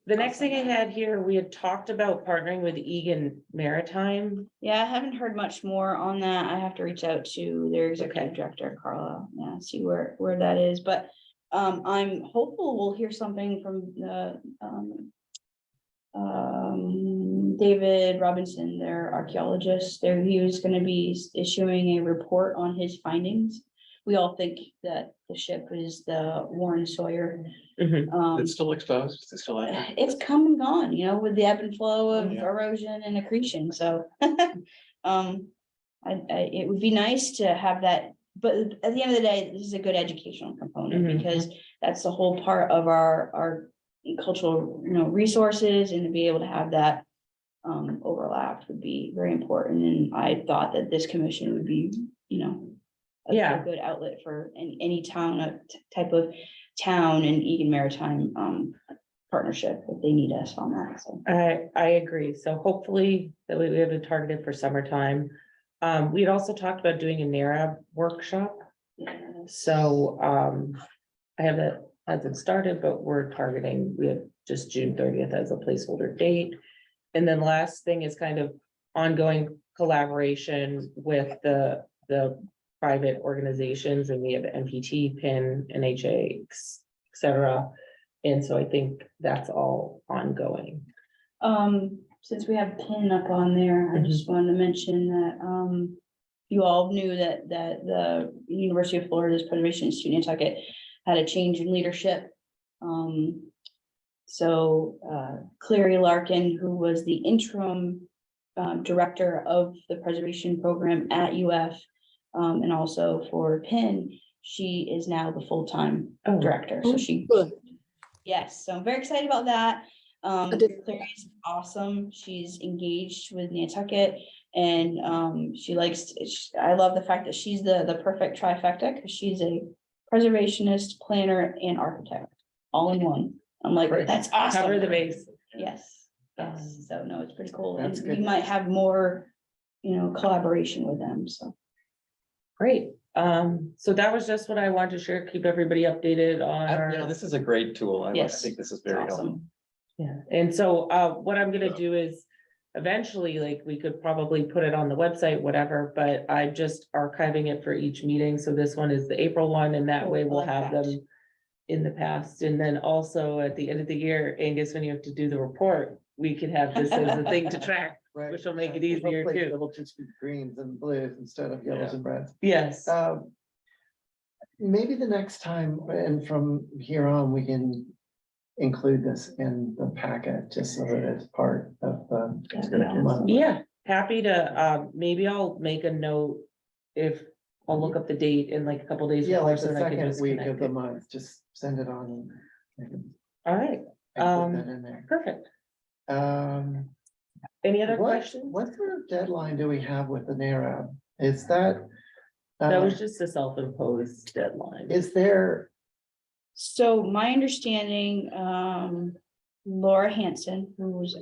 The next thing I had here, we had talked about partnering with Egan Maritime. Yeah, I haven't heard much more on that. I have to reach out to their executive Okay. director, Carla, yeah, see where that is, but. I'm hopeful we'll hear something from the, David Robinson, their archaeologist. There, he was gonna be issuing a report on his findings. We all think that the ship is the Warren Sawyer. It's still exposed, it's still active. It's come and gone, you know, with the ebb and flow of Yeah. erosion and accretion, so. It would be nice to have that, but at the end of the day, this is a good educational component, Mhm. because that's the whole part of our cultural, you know, resources, and to be able to have that overlap would be very important, and I thought that this commission would be, you know, a Yeah. good outlet for any town, type of town and Egan Maritime partnership, if they need us on that, so. I agree. So hopefully that we have it targeted for summertime. We had also talked about doing a NARAB workshop. So I haven't, hasn't started, but we're targeting, we have just June 30th as a placeholder date. And then last thing is kind of ongoing collaboration with the private organizations, and we have NPT, PIN, NHA, et cetera. And so I think that's all ongoing. Since we have PIN up on there, I just wanted to mention that, you all knew that the University of Florida's Preservation Institute in Nantucket had a change in leadership. So Clary Larkin, who was the interim director of the preservation program at UF, and also for PIN, she is now the full-time Oh. director, so she. Good. Yes, so I'm very excited about that. didn't know Clary's awesome. She's engaged with Nantucket, And she likes, I love the fact that she's the perfect trifecta, because she's a preservationist, planner, and architect, all in one. I'm like, Great. that's awesome. Cover the base. Yes, yes, so no, it's pretty cool, That's and good. we might have more, collaboration with them, so. Great. So that was just what I wanted to share, keep everybody updated on our. This is a great tool. I Yes, think this is It's very helpful. awesome. Yeah, and so what I'm gonna do is eventually, like, we could probably put it on the website, whatever, but I'm just archiving it for each meeting. So this one is the April one, and that Oh, way I we'll like have that. them in the past. And then also at the end of the year, Angus, when you have to do the report, we can have this as a thing to track. Right. Which will make it Yeah, easier, hopefully too. It'll just be greens and blues instead of yellows Yeah. and reds. Yes, Maybe the next time, and from here on, we can include this in the packet, just so that it's part of the. Yeah. month. yeah, happy to, maybe I'll make a note if I'll look up the date in like a couple days. Yeah, before, like so the then I can second just week connect of the it. month, just send it on. And All right, I can put that in there. perfect. Um, Any other what, questions? what sort of deadline do we have with the NARAB? Is that? That was uh, just a self-imposed deadline. Is there, So my understanding, Laura Hanson, who was,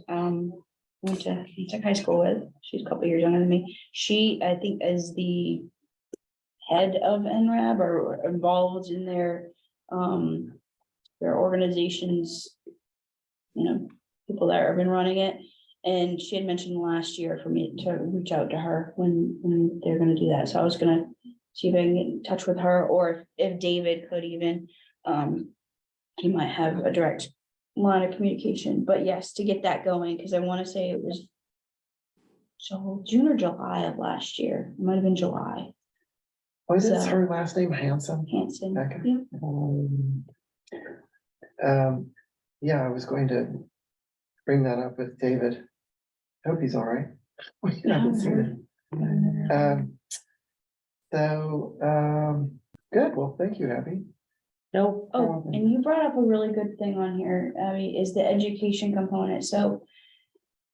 went to Nantucket High School with, she's a couple years younger than me. She, I think, is the head of NRAB or involved in their organizations, people that have been running it. And she had mentioned last year for me to reach out to her when they're gonna do that. So I was gonna see if I can get in touch with her, or if David could even, he might have a direct line of communication, but yes, to get that going, because I want to say it was June or July of last year, it might have been July, what is So- her last name, Hanson? Hanson. Okay. Yeah. Yeah, I was going to bring that up with David. Hope he's all right. We haven't seen him. Good, well, thank you, Abby. No. Oh, problem. and you brought up a really good thing on here, Abby, is the education component, so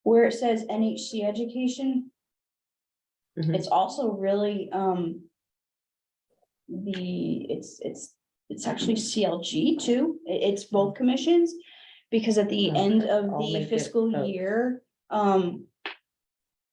where it says NHC education, Mhm. it's also really, it's actually CLG too, it's both commissions. Because at the Oh, end of I'll the make it fiscal both. year,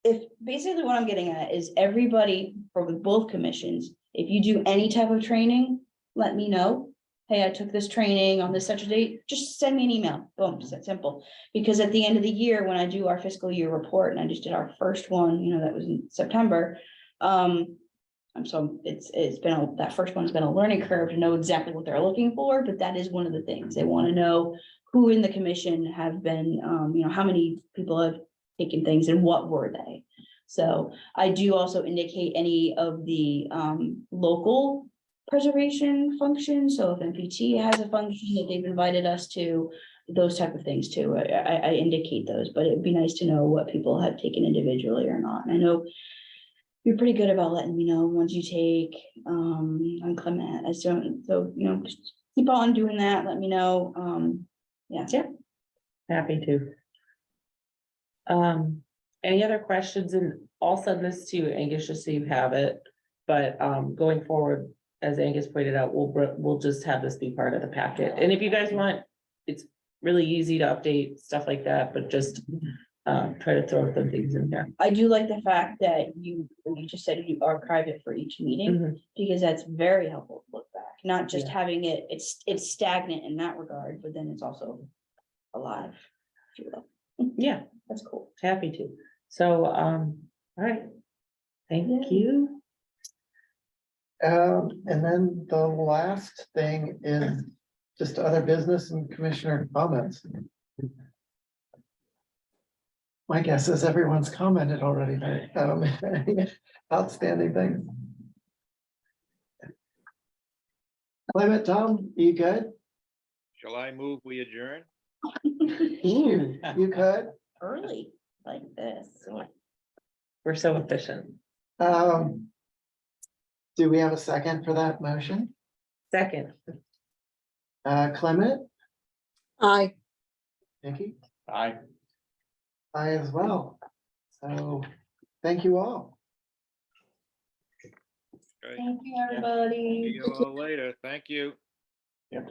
if, basically what I'm getting at is everybody from both commissions, if you do any type of training, let me know. Hey, I took this training on this such a date, just send me an email, boom, it's that simple. Because at the end of the year, when I do our fiscal year report, and I just did our first one, that was in September. So it's been, that first one's been a learning curve to know exactly what they're looking for, but that is one of the things they want to know. Who in the commission have been, how many people have taken things and what were they? So I do also indicate any of the local preservation functions. So if MPT has a function that they've invited us to, those type of things too, I indicate those, but it'd be nice to know what people have taken individually or not. And I know you're pretty good about letting me know once you take, on Clement, so, just keep on doing that, let me know, yeah. Happy to. Any other questions? And I'll send this to you, Angus, just so you have it. But going forward, as Angus pointed out, we'll just have this be part of the packet. And if you guys want, it's really easy to update stuff like that, but just try to throw some things in there. I do like the fact that you just said you archive it for each meeting, Mhm. because that's very helpful to look back, not just Yeah. having it's stagnant in that regard, but then it's also alive. if you will. Yeah, That's cool. happy to. So, all right. Thank Yeah. you. And then the last thing is just other business and commissioner comments. My guess is everyone's commented already, but outstanding things. Clement, Tom, you good? Shall I move, we adjourn? Ooh, You could? Early like this. we're so efficient. Do we have a second for that motion? Second. Clement, Aye. Nikki, I I as well. So Thank you all. Okay. Thank you, everybody. See you all later. Thank you. Yeah.